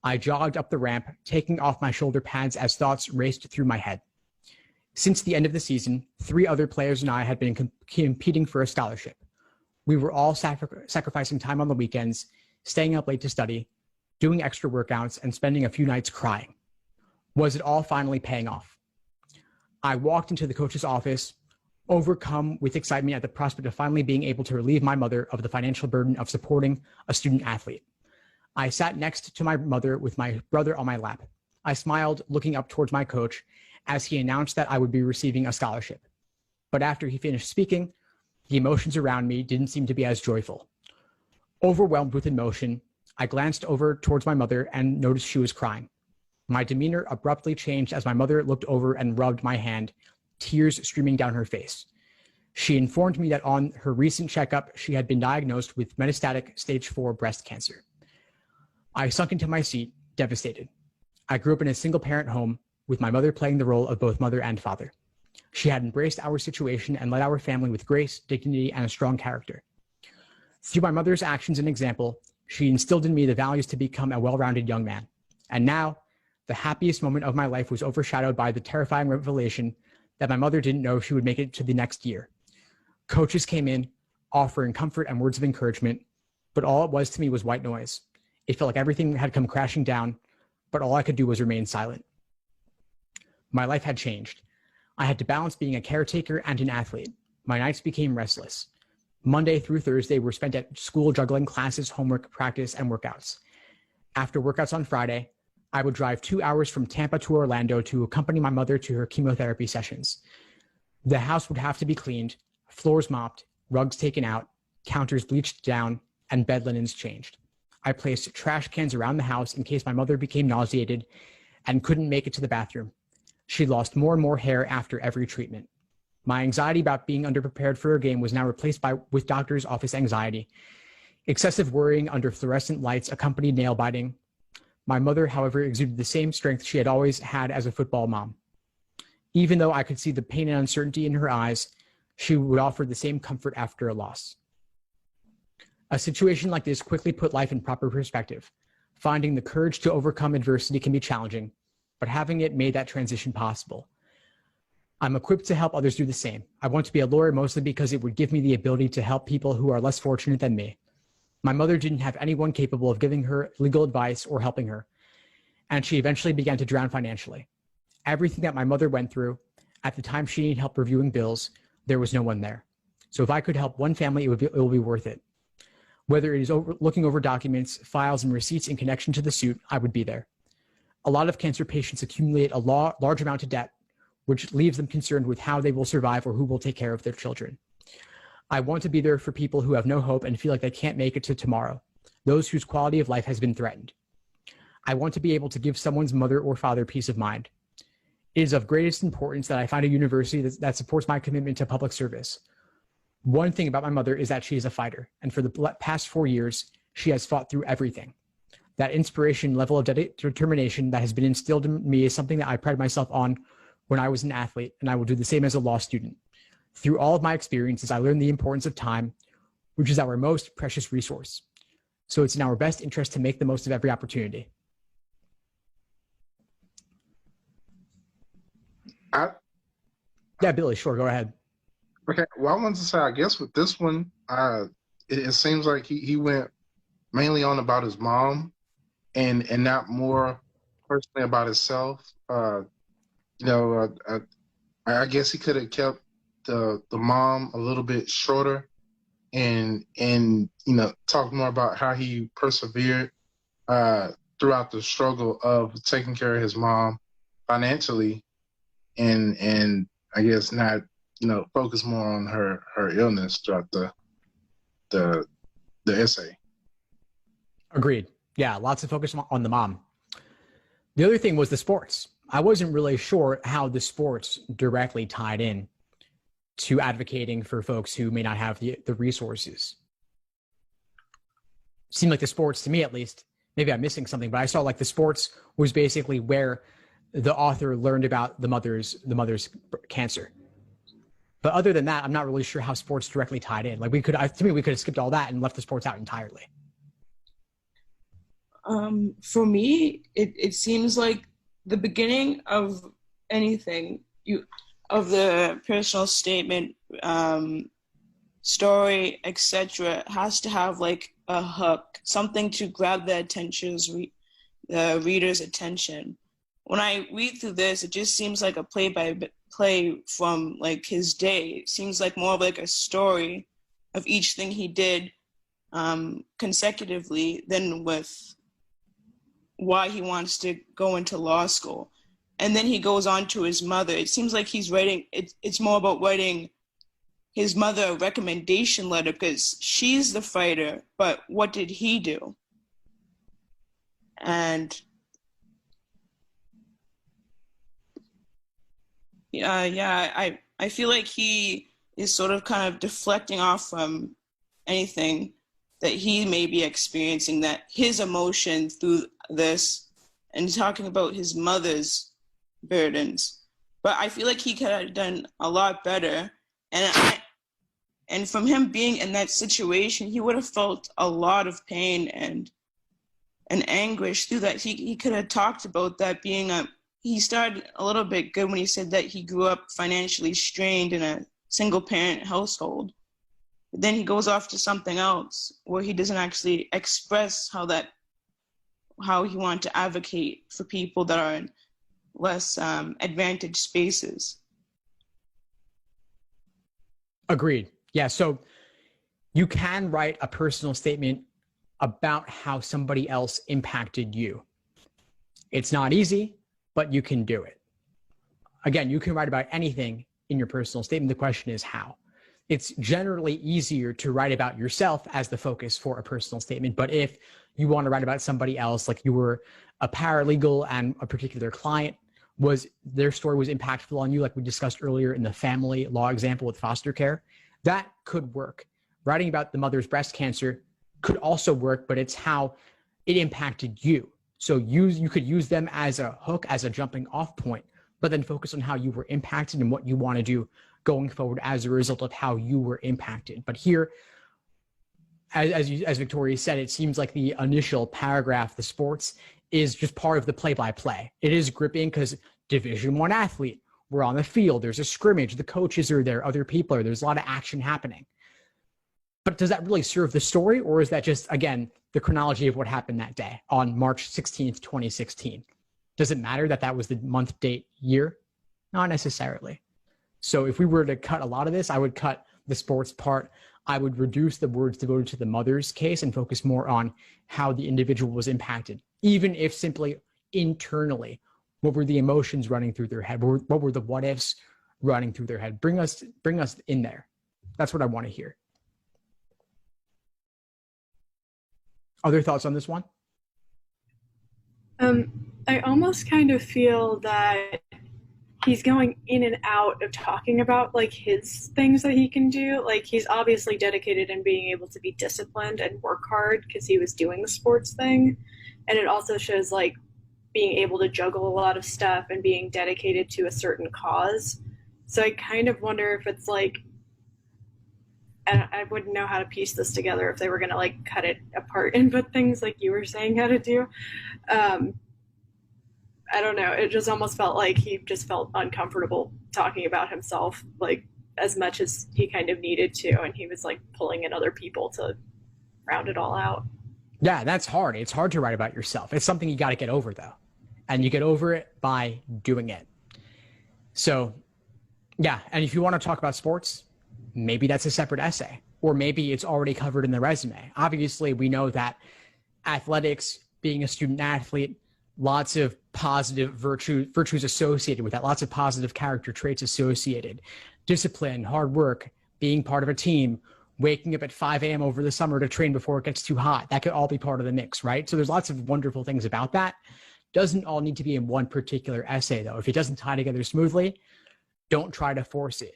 I jogged up the ramp, taking off my shoulder pads as thoughts raced through my head. Since the end of the season, 3 other players and I had been competing for a scholarship. We were all sacrificing time on the weekends, staying up late to study, doing extra workouts, and spending a few nights crying. Was it all finally paying off? I walked into the coach's office, overcome with excitement at the prospect of finally being able to relieve my mother of the financial burden of supporting a student athlete. I sat next to my mother with my brother on my lap. I smiled, looking up towards my coach as he announced that I would be receiving a scholarship. But after he finished speaking, the emotions around me didn't seem to be as joyful. Overwhelmed with emotion, I glanced over towards my mother and noticed she was crying. My demeanor abruptly changed as my mother looked over and rubbed my hand, tears streaming down her face. She informed me that on her recent checkup, she had been diagnosed with metastatic stage 4 breast cancer. I sunk into my seat, devastated. I grew up in a single-parent home, with my mother playing the role of both mother and father. She had embraced our situation and led our family with grace, dignity, and a strong character. Through my mother's actions and example, she instilled in me the values to become a well-rounded young man. And now, the happiest moment of my life was overshadowed by the terrifying revelation that my mother didn't know if she would make it to the next year. Coaches came in, offering comfort and words of encouragement, but all it was to me was white noise. It felt like everything had come crashing down, but all I could do was remain silent. My life had changed. I had to balance being a caretaker and an athlete. My nights became restless. Monday through Thursday were spent at school juggling classes, homework, practice, and workouts. After workouts on Friday, I would drive 2 hours from Tampa to Orlando to accompany my mother to her chemotherapy sessions. The house would have to be cleaned, floors mopped, rugs taken out, counters bleached down, and bed linens changed. I placed trash cans around the house in case my mother became nauseated and couldn't make it to the bathroom. She lost more and more hair after every treatment. My anxiety about being underprepared for a game was now replaced with doctor's office anxiety. Excessive worrying under fluorescent lights accompanied nail biting. My mother, however, exuded the same strength she had always had as a football mom. Even though I could see the pain and uncertainty in her eyes, she would offer the same comfort after a loss. A situation like this quickly put life in proper perspective. Finding the courage to overcome adversity can be challenging, but having it made that transition possible. I'm equipped to help others do the same. I want to be a lawyer mostly because it would give me the ability to help people who are less fortunate than me. My mother didn't have anyone capable of giving her legal advice or helping her, and she eventually began to drown financially. Everything that my mother went through, at the time she needed help reviewing bills, there was no one there. So if I could help one family, it will be worth it. Whether it is looking over documents, files, and receipts in connection to the suit, I would be there. A lot of cancer patients accumulate a large amount of debt, which leaves them concerned with how they will survive or who will take care of their children. I want to be there for people who have no hope and feel like they can't make it to tomorrow, those whose quality of life has been threatened. I want to be able to give someone's mother or father peace of mind. It is of greatest importance that I find a university that supports my commitment to public service. One thing about my mother is that she is a fighter, and for the past 4 years, she has fought through everything. That inspiration, level of determination that has been instilled in me is something that I pride myself on when I was an athlete, and I will do the same as a law student. Through all of my experiences, I learned the importance of time, which is our most precious resource. So it's in our best interest to make the most of every opportunity. Yeah, Billy, sure, go ahead. Okay, well, I wanted to say, I guess with this one, it seems like he went mainly on about his mom and not more personally about himself. I guess he could have kept the mom a little bit shorter and talk more about how he persevered throughout the struggle of taking care of his mom financially and I guess not focus more on her illness throughout the essay. Agreed. Yeah, lots of focus on the mom. The other thing was the sports. I wasn't really sure how the sports directly tied in to advocating for folks who may not have the resources. Seemed like the sports, to me at least, maybe I'm missing something, but I saw like the sports was basically where the author learned about the mother's cancer. But other than that, I'm not really sure how sports directly tied in. Like we could have skipped all that and left the sports out entirely. For me, it seems like the beginning of anything, of the personal statement, story, etc., has to have like a hook, something to grab the reader's attention. When I read through this, it just seems like a play-by-play from like his day. It seems like more of like a story of each thing he did consecutively than with why he wants to go into law school. And then he goes on to his mother. It seems like he's writing, it's more about writing his mother a recommendation letter because she's the fighter, but what did he do? And I feel like he is sort of kind of deflecting off from anything that he may be experiencing, that his emotion through this, and talking about his mother's burdens. But I feel like he could have done a lot better. And from him being in that situation, he would have felt a lot of pain and anguish through that. He could have talked about that being he started a little bit good when he said that he grew up financially strained in a single parent household. But then he goes off to something else where he doesn't actually express how he wanted to advocate for people that are in less advantaged spaces. Agreed. Yeah. So you can write a personal statement about how somebody else impacted you. It's not easy, but you can do it. Again, you can write about anything in your personal statement. The question is how. It's generally easier to write about yourself as the focus for a personal statement. But if you want to write about somebody else, like you were a paralegal and a particular client their story was impactful on you, like we discussed earlier in the family law example with foster care, that could work. Writing about the mother's breast cancer could also work, but it's how it impacted you. So you could use them as a hook, as a jumping off point, but then focus on how you were impacted and what you want to do going forward as a result of how you were impacted. But here, as Victoria said, it seems like the initial paragraph, the sports, is just part of the play-by-play. It is gripping because Division I athlete, we're on the field, there's a scrimmage, the coaches are there, other people are, there's a lot of action happening. But does that really serve the story, or is that just, again, the chronology of what happened that day on March 16th, 2016? Does it matter that was the month, date, year? Not necessarily. So if we were to cut a lot of this, I would cut the sports part. I would reduce the words devoted to the mother's case and focus more on how the individual was impacted, even if simply internally, what were the emotions running through their head? What were the what ifs running through their head? Bring us in there. That's what I want to hear. Other thoughts on this one? I almost kind of feel that he's going in and out of talking about like his things that he can do. Like he's obviously dedicated in being able to be disciplined and work hard because he was doing the sports thing. And it also shows like being able to juggle a lot of stuff and being dedicated to a certain cause. So I kind of wonder if it's like, I wouldn't know how to piece this together if they were going to like cut it apart and put things like you were saying how to do. I don't know. It just almost felt like he just felt uncomfortable talking about himself, like as much as he kind of needed to. And he was like pulling in other people to round it all out. Yeah, that's hard. It's hard to write about yourself. It's something you got to get over though. And you get over it by doing it. So yeah. And if you want to talk about sports, maybe that's a separate essay, or maybe it's already covered in the resume. Obviously we know that athletics, being a student athlete, lots of positive virtues associated with that, lots of positive character traits associated. Discipline, hard work, being part of a team, waking up at 5 a.m. over the summer to train before it gets too hot. That could all be part of the mix, right? So there's lots of wonderful things about that. Doesn't all need to be in one particular essay, though. If it doesn't tie together smoothly, don't try to force it.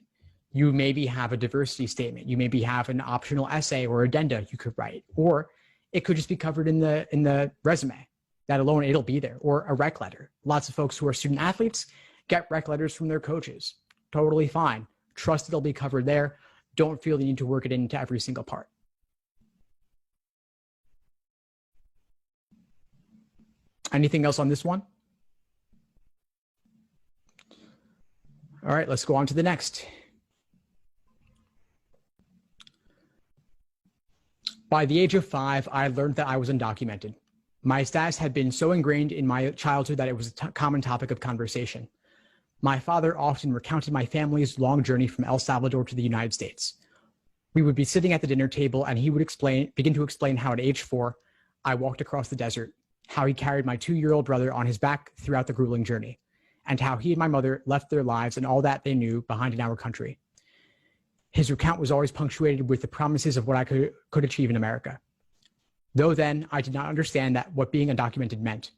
You maybe have a diversity statement. You maybe have an optional essay or addenda you could write, or it could just be covered in the resume. That alone, it'll be there, or a rec letter. Lots of folks who are student athletes get rec letters from their coaches. Totally fine. Trust it'll be covered there. Don't feel the need to work it into every single part. Anything else on this one? All right, let's go on to the next. By the age of 5, I learned that I was undocumented. My status had been so ingrained in my childhood that it was a common topic of conversation. My father often recounted my family's long journey from El Salvador to the United States. We would be sitting at the dinner table and he would begin to explain how at age 4, I walked across the desert, how he carried my 2-year-old brother on his back throughout the grueling journey, and how he and my mother left their lives and all that they knew behind in our country. His recount was always punctuated with the promises of what I could achieve in America. Though then, I did not understand that what being undocumented meant.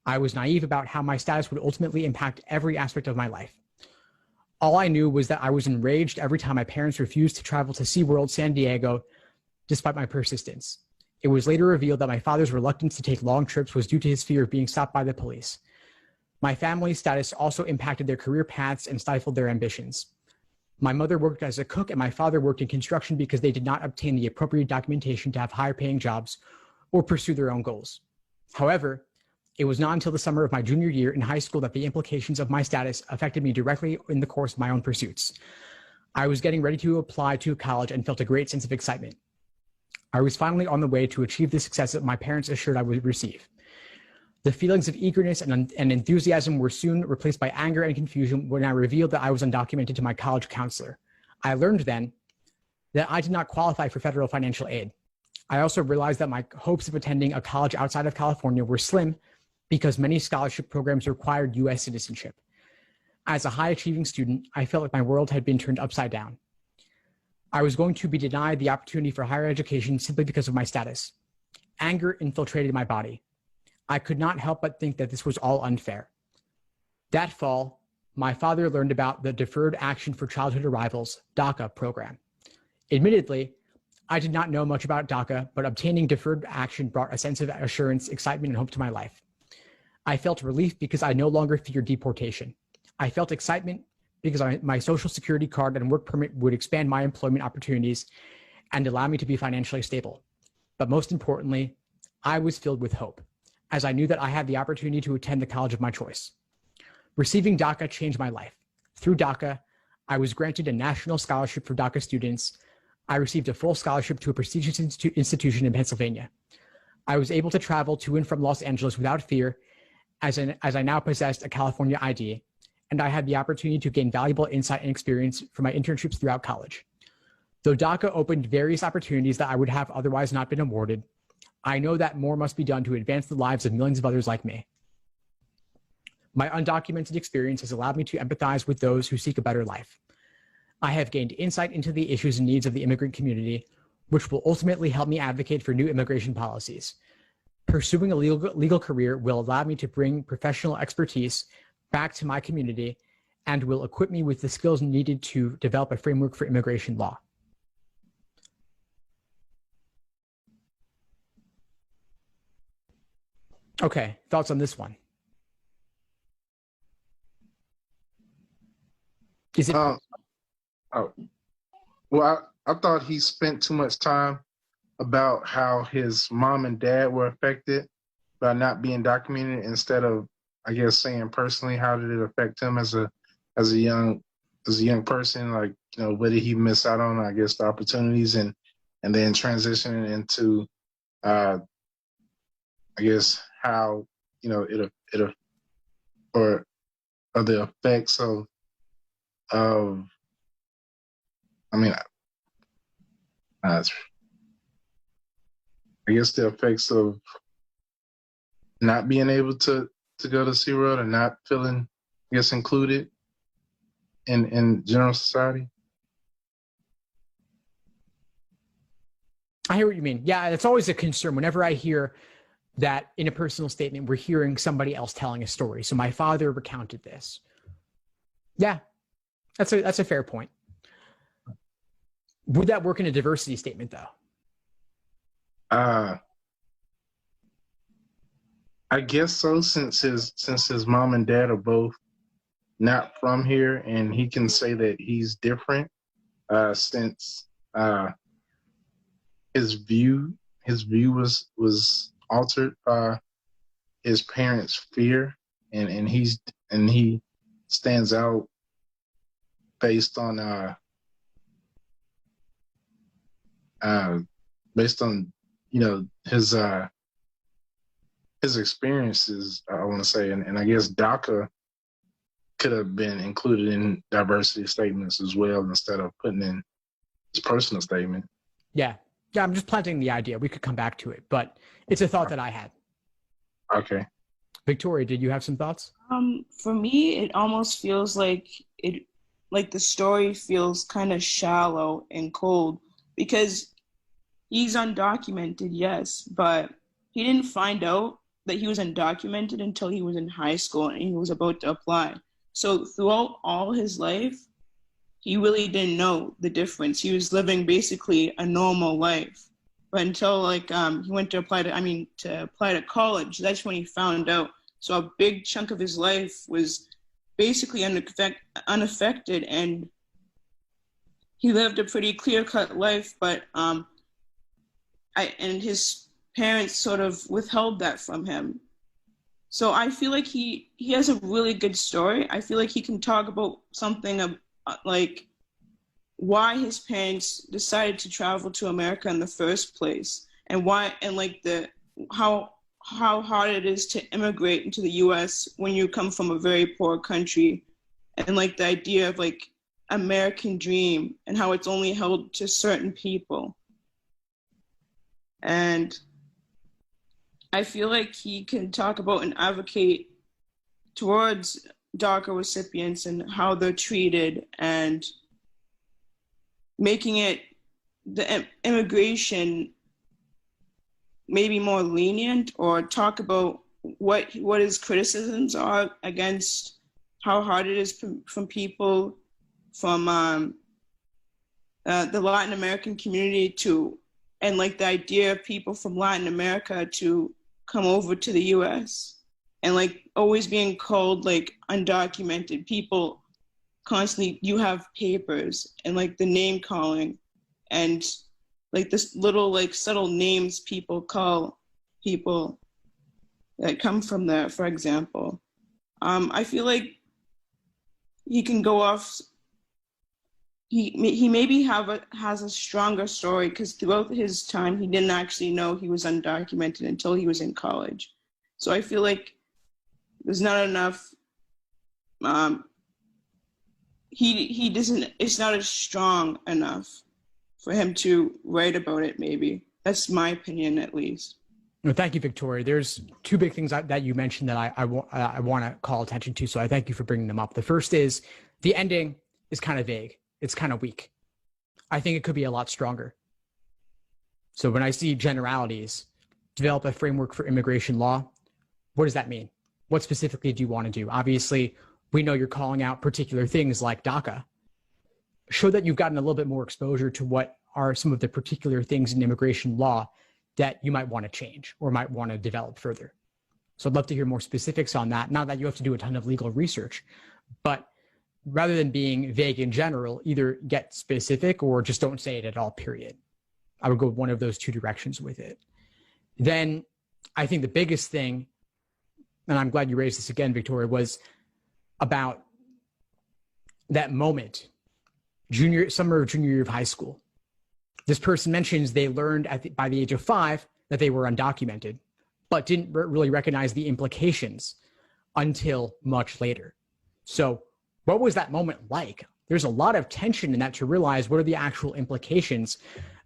I was naive about how my status would ultimately impact every aspect of my life. All I knew was that I was enraged every time my parents refused to travel to SeaWorld San Diego, despite my persistence. It was later revealed that my father's reluctance to take long trips was due to his fear of being stopped by the police. My family's status also impacted their career paths and stifled their ambitions. My mother worked as a cook and my father worked in construction because they did not obtain the appropriate documentation to have higher paying jobs or pursue their own goals. However, it was not until the summer of my junior year in high school that the implications of my status affected me directly in the course of my own pursuits. I was getting ready to apply to college and felt a great sense of excitement. I was finally on the way to achieve the success that my parents assured I would receive. The feelings of eagerness and enthusiasm were soon replaced by anger and confusion when I revealed that I was undocumented to my college counselor. I learned then that I did not qualify for federal financial aid. I also realized that my hopes of attending a college outside of California were slim because many scholarship programs required U.S. citizenship. As a high-achieving student, I felt like my world had been turned upside down. I was going to be denied the opportunity for higher education simply because of my status. Anger infiltrated my body. I could not help but think that this was all unfair. That fall, my father learned about the Deferred Action for Childhood Arrivals, DACA program. Admittedly, I did not know much about DACA, but obtaining deferred action brought a sense of assurance, excitement, and hope to my life. I felt relief because I no longer feared deportation. I felt excitement because my social security card and work permit would expand my employment opportunities and allow me to be financially stable. But most importantly, I was filled with hope, as I knew that I had the opportunity to attend the college of my choice. Receiving DACA changed my life. Through DACA, I was granted a national scholarship for DACA students. I received a full scholarship to a prestigious institution in Pennsylvania. I was able to travel to and from Los Angeles without fear, as I now possessed a California ID, and I had the opportunity to gain valuable insight and experience from my internships throughout college. Though DACA opened various opportunities that I would have otherwise not been awarded, I know that more must be done to advance the lives of millions of others like me. My undocumented experience has allowed me to empathize with those who seek a better life. I have gained insight into the issues and needs of the immigrant community, which will ultimately help me advocate for new immigration policies. Pursuing a legal career will allow me to bring professional expertise back to my community and will equip me with the skills needed to develop a framework for immigration law. Okay, thoughts on this one? Is it? Well, I thought he spent too much time about how his mom and dad were affected by not being documented instead of, I guess, saying personally how did it affect him as a young person, like, you know, what did he miss out on, I guess, the opportunities, and then transitioning into I guess how, you know, it or the effects of I mean, I guess the effects of not being able to go to SeaWorld and not feeling, I guess, included in general society. I hear what you mean. Yeah, it's always a concern whenever I hear that in a personal statement, we're hearing somebody else telling a story. So my father recounted this. Yeah, that's a fair point. Would that work in a diversity statement, though? I guess so, since his mom and dad are both not from here, and he can say that he's different, since his view was altered by his parents' fear, and he stands out based on his experiences, I want to say, and I guess DACA could have been included in diversity statements as well, instead of putting in his personal statement. Yeah, I'm just planting the idea. We could come back to it, but it's a thought that I had. Okay. Victoria, did you have some thoughts? For me, it almost feels like the story feels kind of shallow and cold, because he's undocumented, yes, but he didn't find out that he was undocumented until he was in high school and he was about to apply. So throughout all his life, he really didn't know the difference. He was living basically a normal life. But until he went to apply to college, that's when he found out. So a big chunk of his life was basically unaffected, and he lived a pretty clear-cut life, but and his parents sort of withheld that from him. So I feel like he has a really good story. I feel like he can talk about something like why his parents decided to travel to America in the first place, and why, and like how hard it is to immigrate into the US when you come from a very poor country, and like the idea of like American dream and how it's only held to certain people. And I feel like he can talk about and advocate towards DACA recipients and how they're treated, and making it the immigration maybe more lenient, or talk about what his criticisms are against how hard it is from people from the Latin American community to, and like the idea of people from Latin America to come over to the US, and like always being called like undocumented people constantly. You have papers, and like the name calling, and like this little like subtle names people call people that come from there, for example. I feel like he can go off. He maybe has a stronger story, because throughout his time he didn't actually know he was undocumented until he was in college. So I feel like there's not enough. He doesn't. It's not as strong enough for him to write about it. Maybe that's my opinion, at least. No, thank you, Victoria. There's two big things that you mentioned that I want to call attention to. So I thank you for bringing them up. The first is the ending is kind of vague. It's kind of weak. I think it could be a lot stronger. So when I see generalities, develop a framework for immigration law, what does that mean? What specifically do you want to do? Obviously, we know you're calling out particular things like DACA. Show that you've gotten a little bit more exposure to what are some of the particular things in immigration law that you might want to change or might want to develop further. So I'd love to hear more specifics on that. Not that you have to do a ton of legal research, but rather than being vague in general, either get specific or just don't say it at all, period. I would go one of those two directions with it. Then I think the biggest thing, and I'm glad you raised this again, Victoria, was about that moment, summer of junior year of high school. This person mentions they learned by the age of 5 that they were undocumented, but didn't really recognize the implications until much later. So what was that moment like? There's a lot of tension in that to realize what are the actual implications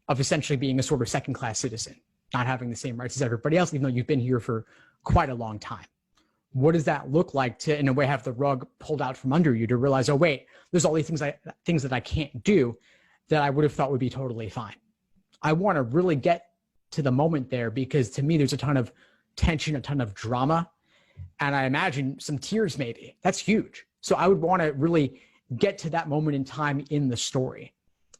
of essentially being a sort of second-class citizen, not having the same rights as everybody else, even though you've been here for quite a long time. What does that look like to, in a way, have the rug pulled out from under you to realize, oh, wait, there's all these things that I can't do that I would have thought would be totally fine. I want to really get to the moment there, because to me, there's a ton of tension, a ton of drama, and I imagine some tears maybe. That's huge. So I would want to really get to that moment in time in the story.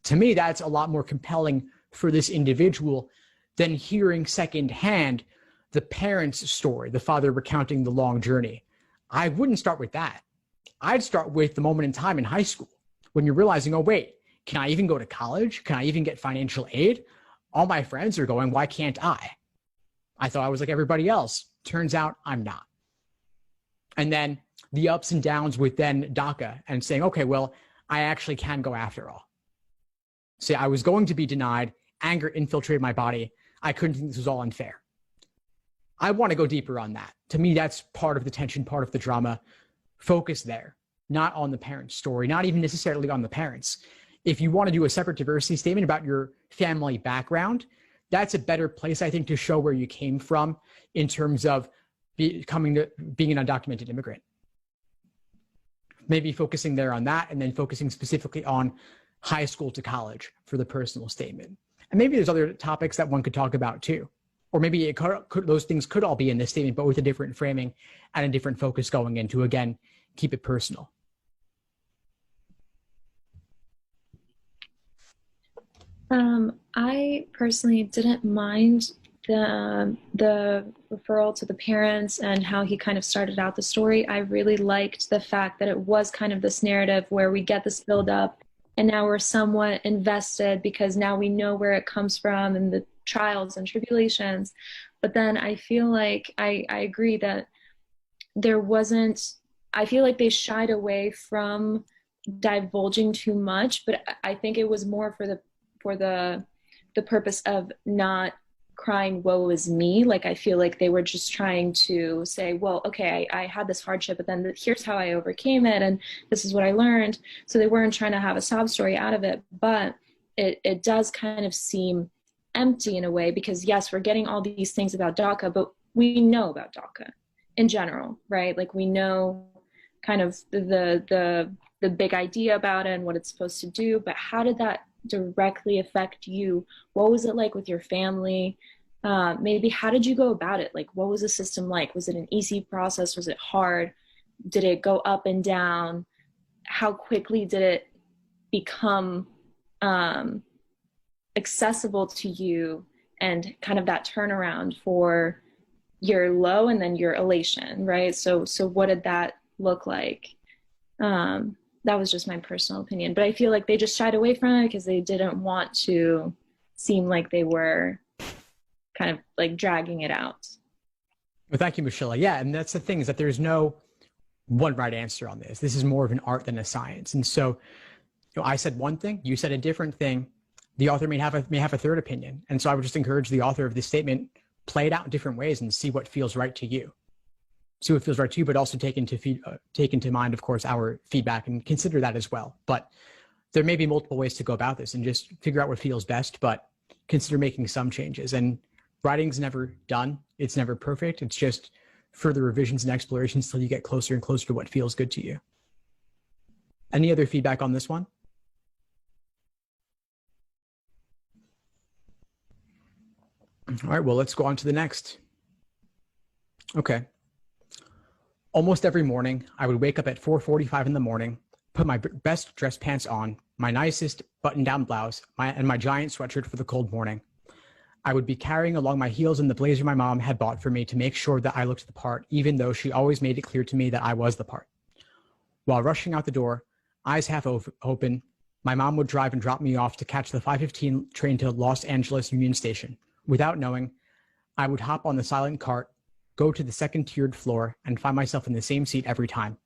To me, that's a lot more compelling for this individual than hearing secondhand the parents' story, the father recounting the long journey. I wouldn't start with that. I'd start with the moment in time in high school when you're realizing, oh, wait, can I even go to college? Can I even get financial aid? All my friends are going, why can't I? I thought I was like everybody else. Turns out I'm not. And then the ups and downs with then DACA and saying, okay, well, I actually can go after all. See, I was going to be denied. Anger infiltrated my body. I couldn't think this was all unfair. I want to go deeper on that. To me, that's part of the tension, part of the drama. Focus there, not on the parents' story, not even necessarily on the parents. If you want to do a separate diversity statement about your family background, that's a better place, I think, to show where you came from in terms of being an undocumented immigrant. Maybe focusing there on that and then focusing specifically on high school to college for the personal statement. And maybe there's other topics that one could talk about too. Or maybe those things could all be in this statement, but with a different framing and a different focus going into, again, keep it personal. I personally didn't mind the referral to the parents and how he kind of started out the story. I really liked the fact that it was kind of this narrative where we get this build up and now we're somewhat invested because now we know where it comes from and the trials and tribulations. But then I feel like I agree that I feel like they shied away from divulging too much, but I think it was more for the purpose of not crying woe is me. Like I feel like they were just trying to say, well, okay, I had this hardship, but then here's how I overcame it and this is what I learned. So they weren't trying to have a sob story out of it, but it does kind of seem empty in a way because yes, we're getting all these things about DACA, but we know about DACA in general, right? Like we know kind of the big idea about it and what it's supposed to do, but how did that directly affect you? What was it like with your family? Maybe how did you go about it? Like what was the system like? Was it an easy process? Was it hard? Did it go up and down? How quickly did it become accessible to you and kind of that turnaround for your low and then your elation, right? So what did that look like? That was just my personal opinion, but I feel like they just shied away from it because they didn't want to seem like they were kind of like dragging it out. Well, thank you, Michelle. Yeah, and that's the thing is that there's no one right answer on this. This is more of an art than a science. And so, I said one thing, you said a different thing. The author may have a third opinion. And so I would just encourage the author of this statement, play it out in different ways and see what feels right to you. See what feels right to you, but also take into mind, of course, our feedback and consider that as well. But there may be multiple ways to go about this and just figure out what feels best, but consider making some changes. And writing's never done. It's never perfect. It's just further revisions and explorations till you get closer and closer to what feels good to you. Any other feedback on this one? All right, well, let's go on to the next. Okay. Almost every morning, I would wake up at 4:45 in the morning, put my best dress pants on, my nicest button-down blouse, and my giant sweatshirt for the cold morning. I would be carrying along my heels in the blazer my mom had bought for me to make sure that I looked the part, even though she always made it clear to me that I was the part. While rushing out the door, eyes half open, my mom would drive and drop me off to catch the 5:15 train to Los Angeles Union Station. Without knowing, I would hop on the silent cart, go to the second-tiered floor, and find myself in the same seat every time.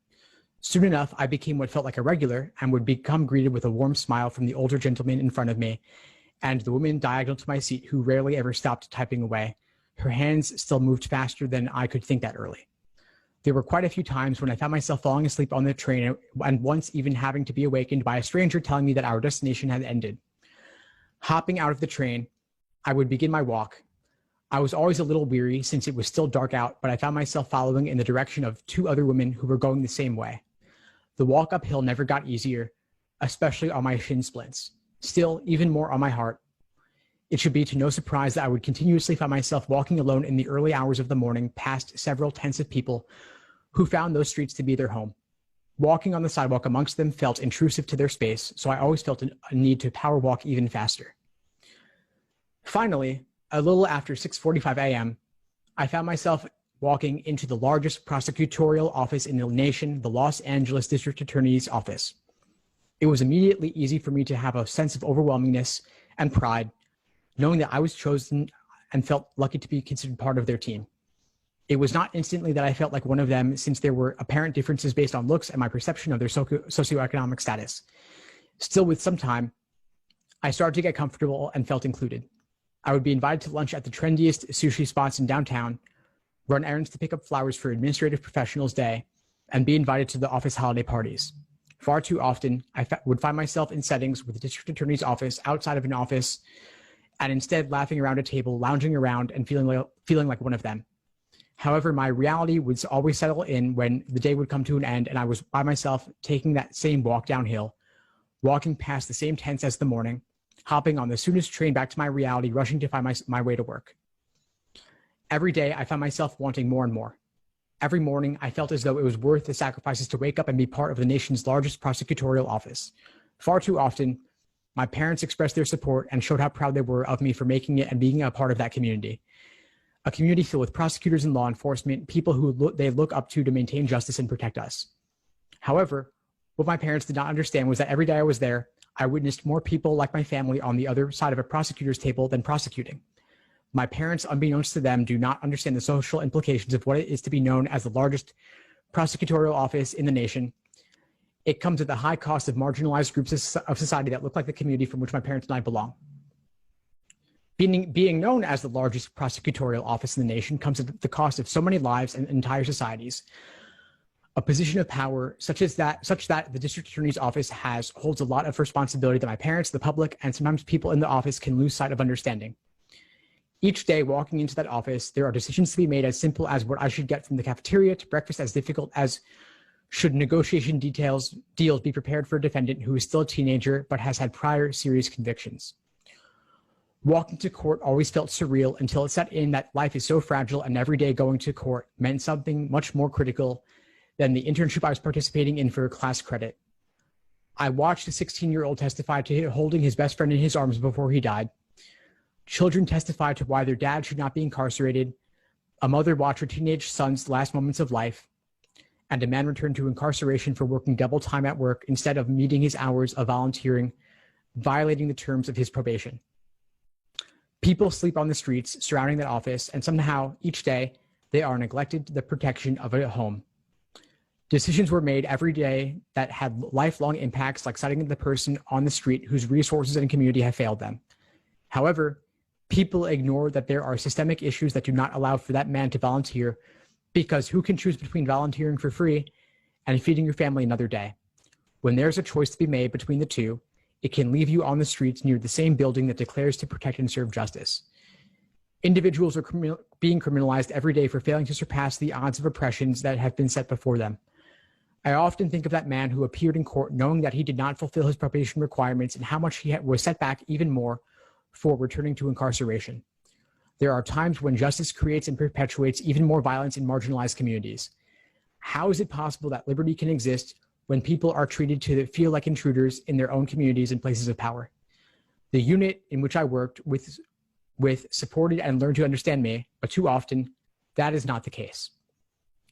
Soon enough, I became what felt like a regular and would become greeted with a warm smile from the older gentleman in front of me and the woman diagonal to my seat who rarely ever stopped typing away. Her hands still moved faster than I could think that early. There were quite a few times when I found myself falling asleep on the train and once even having to be awakened by a stranger telling me that our destination had ended. Hopping out of the train, I would begin my walk. I was always a little weary since it was still dark out, but I found myself following in the direction of two other women who were going the same way. The walk uphill never got easier, especially on my shin splints. Still, even more on my heart. It should be to no surprise that I would continuously find myself walking alone in the early hours of the morning past several tens of people who found those streets to be their home. Walking on the sidewalk amongst them felt intrusive to their space, so I always felt a need to power walk even faster. Finally, a little after 6:45 a.m., I found myself walking into the largest prosecutorial office in the nation, the Los Angeles District Attorney's Office. It was immediately easy for me to have a sense of overwhelmingness and pride, knowing that I was chosen and felt lucky to be considered part of their team. It was not instantly that I felt like one of them, since there were apparent differences based on looks and my perception of their socioeconomic status. Still, with some time, I started to get comfortable and felt included. I would be invited to lunch at the trendiest sushi spots in downtown, run errands to pick up flowers for Administrative Professionals Day, and be invited to the office holiday parties. Far too often, I would find myself in settings with the district attorney's office outside of an office, and instead laughing around a table, lounging around, and feeling like one of them. However, my reality would always settle in when the day would come to an end and I was by myself taking that same walk downhill, walking past the same tents as the morning, hopping on the soonest train back to my reality, rushing to find my way to work. Every day, I found myself wanting more and more. Every morning, I felt as though it was worth the sacrifices to wake up and be part of the nation's largest prosecutorial office. Far too often, my parents expressed their support and showed how proud they were of me for making it and being a part of that community. A community filled with prosecutors and law enforcement, people who they look up to maintain justice and protect us. However, what my parents did not understand was that every day I was there, I witnessed more people like my family on the other side of a prosecutor's table than prosecuting. My parents, unbeknownst to them, do not understand the social implications of what it is to be known as the largest prosecutorial office in the nation. It comes at the high cost of marginalized groups of society that look like the community from which my parents and I belong. Being known as the largest prosecutorial office in the nation comes at the cost of so many lives and entire societies. A position of power such that the district attorney's office holds a lot of responsibility that my parents, the public, and sometimes people in the office can lose sight of understanding. Each day walking into that office, there are decisions to be made as simple as what I should get from the cafeteria to breakfast as difficult as should negotiation deals be prepared for a defendant who is still a teenager but has had prior serious convictions. Walking to court always felt surreal until it set in that life is so fragile and every day going to court meant something much more critical than the internship I was participating in for class credit. I watched a 16-year-old testify to holding his best friend in his arms before he died. Children testified to why their dad should not be incarcerated. A mother watched her teenage son's last moments of life. And a man returned to incarceration for working double time at work instead of meeting his hours of volunteering, violating the terms of his probation. People sleep on the streets surrounding that office, and somehow, each day, they are neglected to the protection of a home. Decisions were made every day that had lifelong impacts, like citing the person on the street whose resources and community have failed them. However, people ignore that there are systemic issues that do not allow for that man to volunteer, because who can choose between volunteering for free and feeding your family another day? When there's a choice to be made between the two, it can leave you on the streets near the same building that declares to protect and serve justice. Individuals are being criminalized every day for failing to surpass the odds of oppressions that have been set before them. I often think of that man who appeared in court knowing that he did not fulfill his probation requirements and how much he was set back even more for returning to incarceration. There are times when justice creates and perpetuates even more violence in marginalized communities. How is it possible that liberty can exist when people are treated to feel like intruders in their own communities and places of power? The unit in which I worked with supported and learned to understand me, but too often, that is not the case.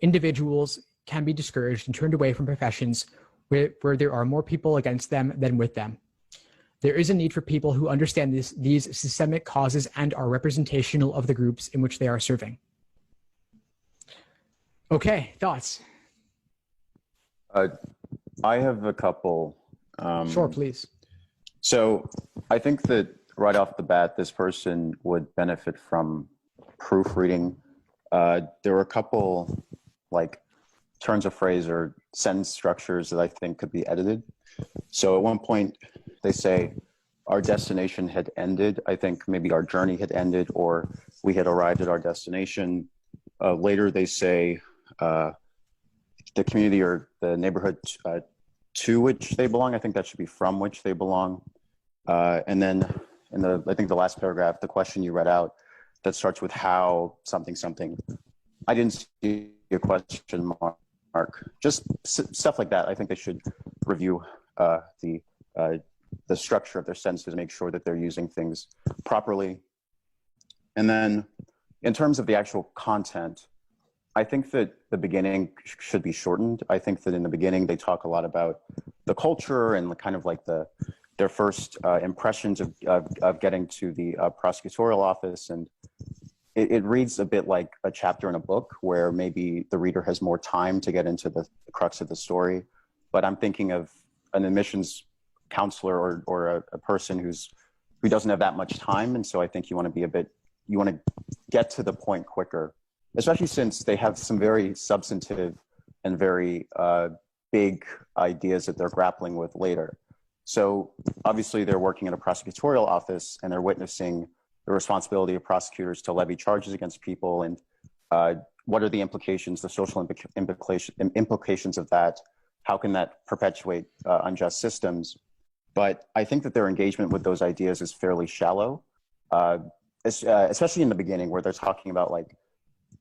Individuals can be discouraged and turned away from professions where there are more people against them than with them. There is a need for people who understand these systemic causes and are representational of the groups in which they are serving. Okay, thoughts? I have a couple. Sure, please. So I think that right off the bat, this person would benefit from proofreading. There were a couple like turns of phrase or sentence structures that I think could be edited. So at one point they say our destination had ended. I think maybe our journey had ended or we had arrived at our destination. Later they say the community or the neighborhood to which they belong. I think that should be from which they belong. And then in the, I think the last paragraph, the question you read out that starts with how something something. I didn't see a question mark. Just stuff like that. I think they should review the structure of their sentences, make sure that they're using things properly. And then in terms of the actual content, I think that the beginning should be shortened. I think that in the beginning, they talk a lot about the culture and kind of like their first impressions of getting to the prosecutorial office. And it reads a bit like a chapter in a book where maybe the reader has more time to get into the crux of the story. But I'm thinking of an admissions counselor or a person who doesn't have that much time. And so I think you want to get to the point quicker, especially since they have some very substantive and very big ideas that they're grappling with later. So obviously they're working in a prosecutorial office and they're witnessing the responsibility of prosecutors to levy charges against people, and what are the implications, the social implications of that? How can that perpetuate unjust systems? But I think that their engagement with those ideas is fairly shallow, especially in the beginning where they're talking about like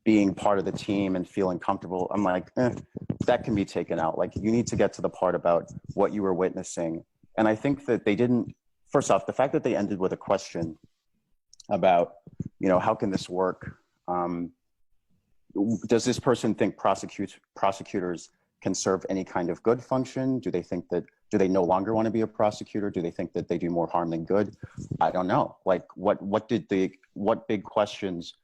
being part of the team and feeling comfortable. I'm like, that can be taken out. Like you need to get to the part about what you were witnessing. And I think that they didn't, first off, the fact that they ended with a question about, how can this work? Does this person think prosecutors can serve any kind of good function? Do they no longer want to be a prosecutor? Do they think that they do more harm than good? I don't know. Like what big questions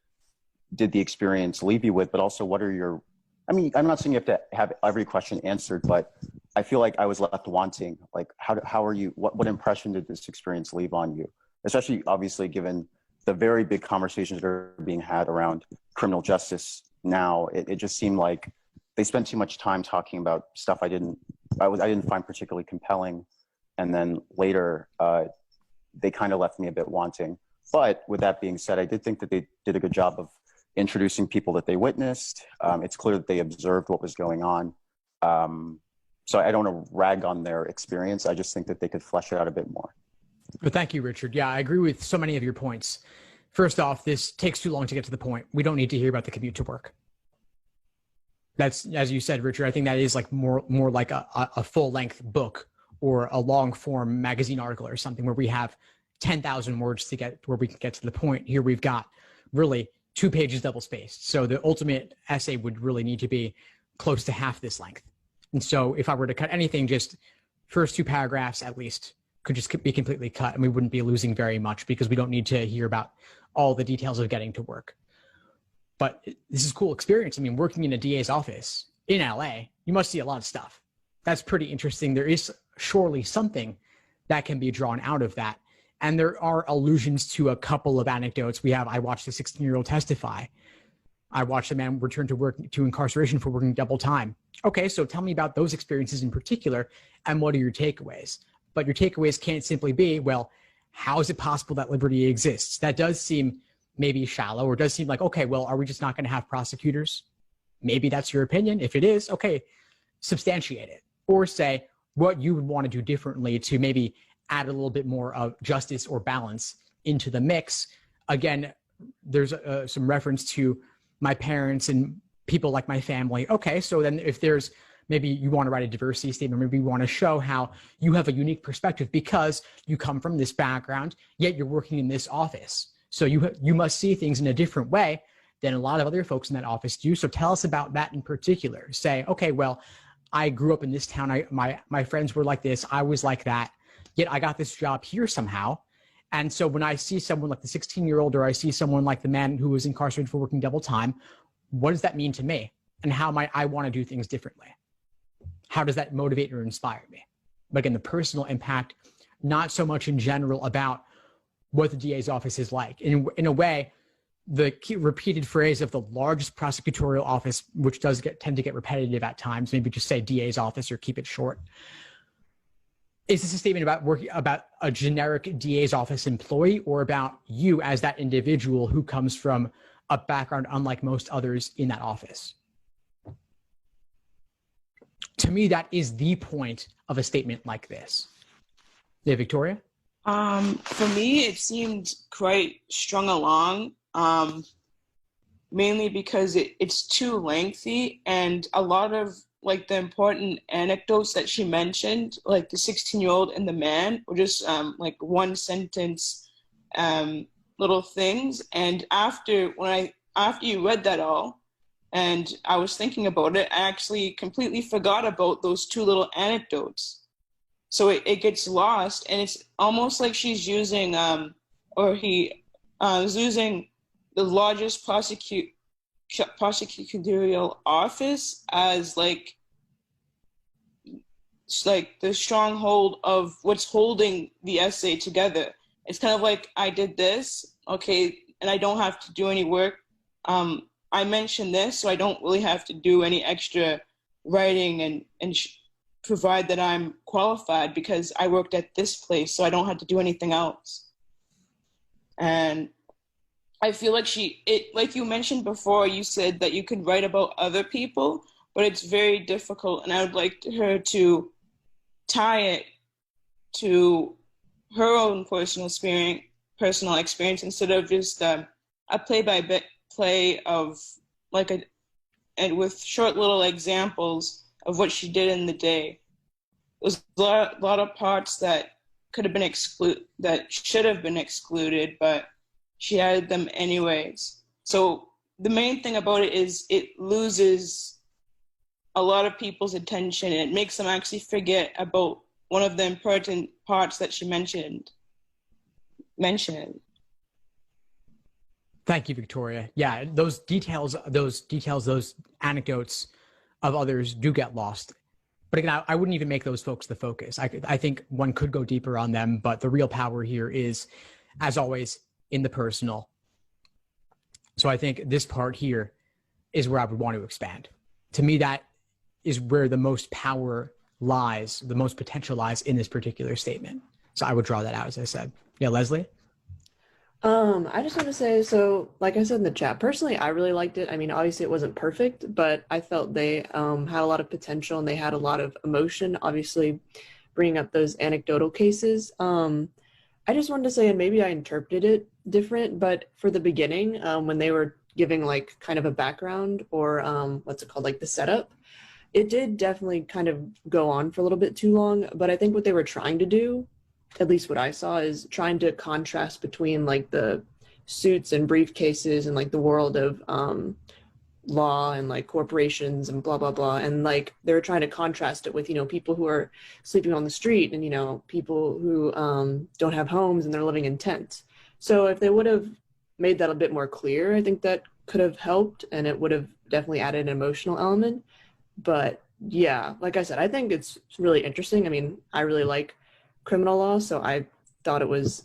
did the experience leave you with? But also I'm not saying you have to have every question answered, but I feel like I was left wanting. Like how are you, what impression did this experience leave on you? Especially obviously given the very big conversations that are being had around criminal justice now. It just seemed like they spent too much time talking about stuff I didn't find particularly compelling. And then later, they kind of left me a bit wanting. But with that being said, I did think that they did a good job of introducing people that they witnessed. It's clear that they observed what was going on. So I don't want to rag on their experience. I just think that they could flesh it out a bit more. Well, thank you, Richard. Yeah, I agree with so many of your points. First off, this takes too long to get to the point. We don't need to hear about the commute to work. That's, as you said, Richard, I think that is like more like a full-length book or a long-form magazine article or something where we have 10,000 words to get where we can get to the point. Here we've got really 2 pages double-spaced. So the ultimate essay would really need to be close to half this length. And so if I were to cut anything, just first 2 paragraphs at least could just be completely cut, and we wouldn't be losing very much because we don't need to hear about all the details of getting to work. But this is a cool experience. I mean, working in a DA's office in LA, you must see a lot of stuff. That's pretty interesting. There is surely something that can be drawn out of that. And there are allusions to a couple of anecdotes. I watched a 16-year-old testify. I watched a man return to incarceration for working double time. Okay, so tell me about those experiences in particular, and what are your takeaways? But your takeaways can't simply be, well, how is it possible that liberty exists? That does seem maybe shallow, or does seem like, okay, well, are we just not going to have prosecutors? Maybe that's your opinion. If it is, okay, substantiate it. Or say what you would want to do differently to maybe add a little bit more of justice or balance into the mix. Again, there's some reference to my parents and people like my family. Okay, so then if there's maybe you want to write a diversity statement, maybe you want to show how you have a unique perspective because you come from this background, yet you're working in this office. So you must see things in a different way than a lot of other folks in that office do. So tell us about that in particular. Say, okay, well, I grew up in this town. My friends were like this. I was like that. Yet I got this job here somehow. And so when I see someone like the 16-year-old, or I see someone like the man who was incarcerated for working double time, what does that mean to me? And how might I want to do things differently? How does that motivate or inspire me? But again, the personal impact, not so much in general about what the DA's office is like. In a way, the key repeated phrase of the largest prosecutorial office, which does tend to get repetitive at times, maybe just say DA's office or keep it short. Is this a statement about a generic DA's office employee, or about you as that individual who comes from a background unlike most others in that office? To me, that is the point of a statement like this. Yeah, Victoria? For me, it seemed quite strung along, mainly because it's too lengthy, and a lot of like the important anecdotes that she mentioned, like the 16-year-old and the man, were just like one sentence little things. And after you read that all, and I was thinking about it, I actually completely forgot about those two little anecdotes. So it gets lost, and it's almost like she's using or he is using the largest prosecutorial office as like the stronghold of what's holding the essay together. It's kind of like, I did this, okay, and I don't have to do any work. I mentioned this, so I don't really have to do any extra writing and provide that I'm qualified because I worked at this place, so I don't have to do anything else. And I feel like like you mentioned before, you said that you could write about other people, but it's very difficult. And I would like her to tie it to her own personal experience instead of just a play of like and with short little examples of what she did in the day. There's a lot of parts that could have been that should have been excluded, but she added them anyways. So the main thing about it is it loses a lot of people's attention. It makes them actually forget about one of the important parts that she mentioned. Thank you, Victoria. Yeah, those details, those anecdotes of others do get lost. But again, I wouldn't even make those folks the focus. I think one could go deeper on them, but the real power here is, as always, in the personal. So I think this part here is where I would want to expand. To me, that is where the most power lies, the most potential lies in this particular statement. So I would draw that out, as I said. Yeah, Leslie? I just want to say, so like I said in the chat, personally, I really liked it. I mean, obviously it wasn't perfect, but I felt they had a lot of potential and they had a lot of emotion, obviously bringing up those anecdotal cases. I just wanted to say, and maybe I interpreted it different, but for the beginning, when they were giving like kind of a background or what's it called, like the setup, it did definitely kind of go on for a little bit too long. But I think what they were trying to do, at least what I saw, is trying to contrast between like the suits and briefcases and like the world of law and like corporations and blah, blah, blah. And like they were trying to contrast it with, you know, people who are sleeping on the street and, you know, people who don't have homes and they're living in tents. So if they would have made that a bit more clear, I think that could have helped and it would have definitely added an emotional element. But yeah, like I said, I think it's really interesting. I mean, I really like criminal law, so I thought it was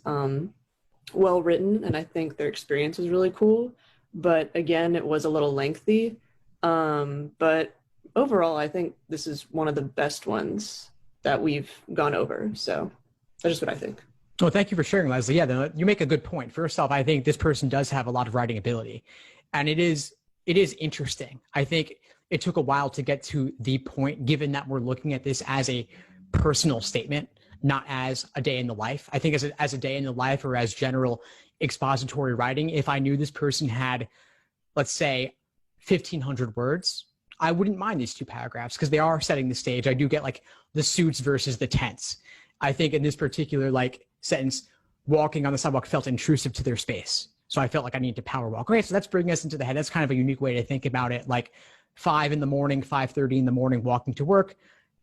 well written, and I think their experience was really cool. But again, it was a little lengthy. But overall, I think this is one of the best ones that we've gone over. So that's just what I think. Well, thank you for sharing, Leslie. Yeah, you make a good point. First off, I think this person does have a lot of writing ability, and it is interesting. I think it took a while to get to the point, given that we're looking at this as a personal statement, not as a day in the life. I think as a day in the life or as general expository writing, if I knew this person had, let's say, 1,500 words, I wouldn't mind these two paragraphs because they are setting the stage. I do get like the suits versus the tents. I think in this particular like sentence, walking on the sidewalk felt intrusive to their space. So I felt like I need to power walk. Okay, so that's bringing us into the head. That's kind of a unique way to think about it. Like 5 in the morning, 5:30 in the morning, walking to work.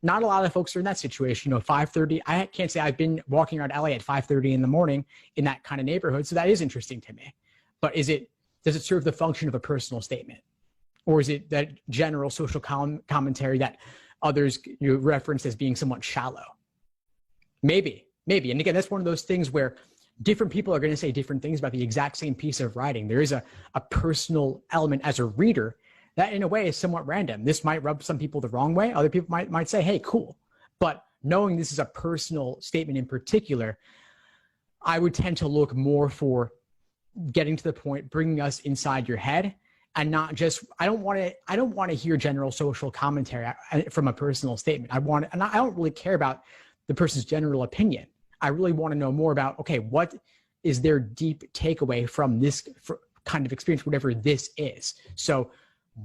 Not a lot of folks are in that situation. You know, 5:30, I can't say I've been walking around LA at 5:30 in the morning in that kind of neighborhood. So that is interesting to me. But does it serve the function of a personal statement? Or is it that general social commentary that others reference as being somewhat shallow? Maybe. And again, that's one of those things where different people are going to say different things about the exact same piece of writing. There is a personal element as a reader that in a way is somewhat random. This might rub some people the wrong way. Other people might say, hey, cool. But knowing this is a personal statement in particular, I would tend to look more for getting to the point, bringing us inside your head and not just, I don't want to hear general social commentary from a personal statement. I don't really care about the person's general opinion. I really want to know more about, okay, what is their deep takeaway from this kind of experience, whatever this is. So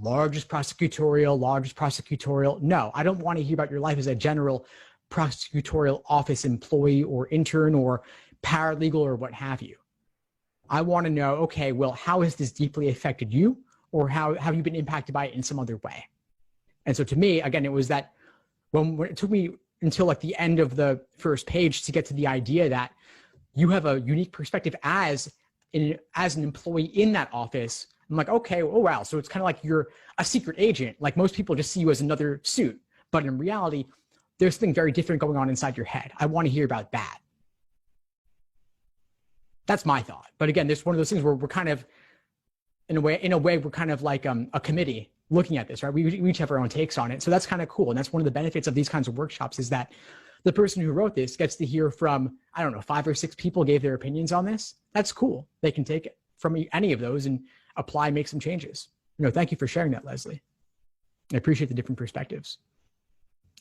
largest prosecutorial. No, I don't want to hear about your life as a general prosecutorial office employee or intern or paralegal or what have you. I want to know, okay, well, how has this deeply affected you, or how have you been impacted by it in some other way? And so to me, again, it was that when it took me until like the end of the first page to get to the idea that you have a unique perspective as an employee in that office. I'm like, okay, oh wow. So it's kind of like you're a secret agent. Like most people just see you as another suit, but in reality, there's something very different going on inside your head. I want to hear about that. That's my thought. But again, there's one of those things where we're kind of, in a way, we're kind of like a committee looking at this, right? We each have our own takes on it. So that's kind of cool. And that's one of the benefits of these kinds of workshops, is that the person who wrote this gets to hear from, I don't know, 5 or 6 people gave their opinions on this. That's cool. They can take it from any of those and apply, make some changes. Thank you for sharing that, Leslie. I appreciate the different perspectives.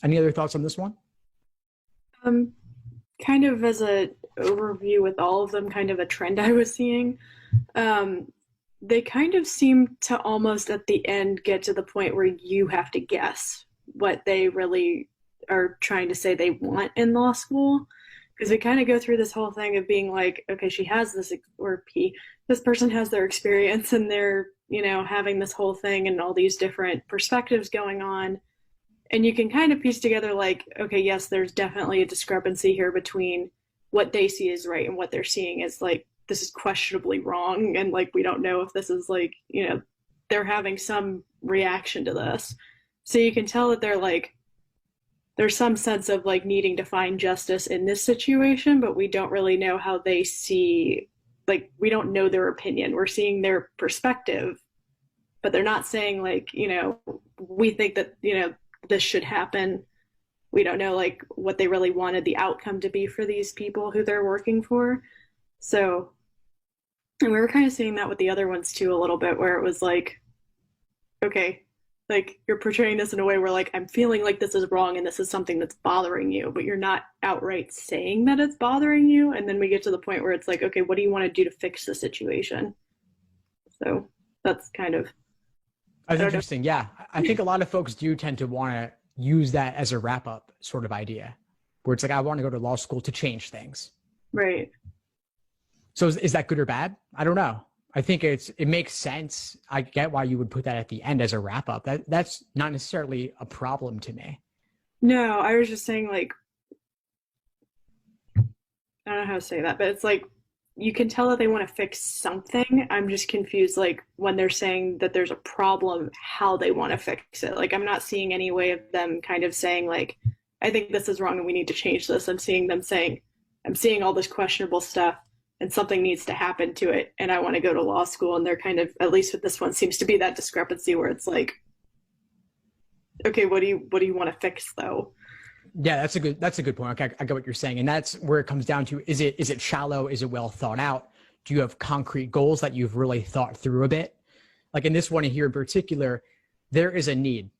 Any other thoughts on this one? Kind of as a overview with all of them, kind of a trend I was seeing. They kind of seem to almost at the end get to the point where you have to guess what they really are trying to say they want in law school. Because we kind of go through this whole thing of being like, okay, she has this, or this person has their experience, and they're, having this whole thing and all these different perspectives going on. And you can kind of piece together like, okay, yes, there's definitely a discrepancy here between what they see as right and what they're seeing as like, this is questionably wrong. And like, we don't know if this is like, they're having some reaction to this. So you can tell that they're like, there's some sense of like needing to find justice in this situation, but we don't really know how they see, like, we don't know their opinion. We're seeing their perspective, but they're not saying like, we think that, this should happen. We don't know like what they really wanted the outcome to be for these people who they're working for. So, and we were kind of seeing that with the other ones too, a little bit, where it was like, okay, like you're portraying this in a way where like, I'm feeling like this is wrong and this is something that's bothering you, but you're not outright saying that it's bothering you. And then we get to the point where it's like, okay, what do you want to do to fix the situation? So that's kind of, that's interesting. Yeah. I think a lot of folks do tend to want to use that as a wrap up sort of idea, where it's like, I want to go to law school to change things. Right. So is that good or bad? I don't know. I think it makes sense. I get why you would put that at the end as a wrap up. That's not necessarily a problem to me. No, I was just saying like, I don't know how to say that, but it's like, you can tell that they want to fix something. I'm just confused, like when they're saying that there's a problem, how they want to fix it. Like, I'm not seeing any way of them kind of saying like, I think this is wrong and we need to change this. I'm seeing them saying, I'm seeing all this questionable stuff and something needs to happen to it. And I want to go to law school. And they're kind of, at least with this one, seems to be that discrepancy where it's like, okay, what do you want to fix though? Yeah, that's a good point. Okay, I get what you're saying. And that's where it comes down to, is it shallow? Is it well thought out? Do you have concrete goals that you've really thought through a bit? Like in this one here in particular, there is a need.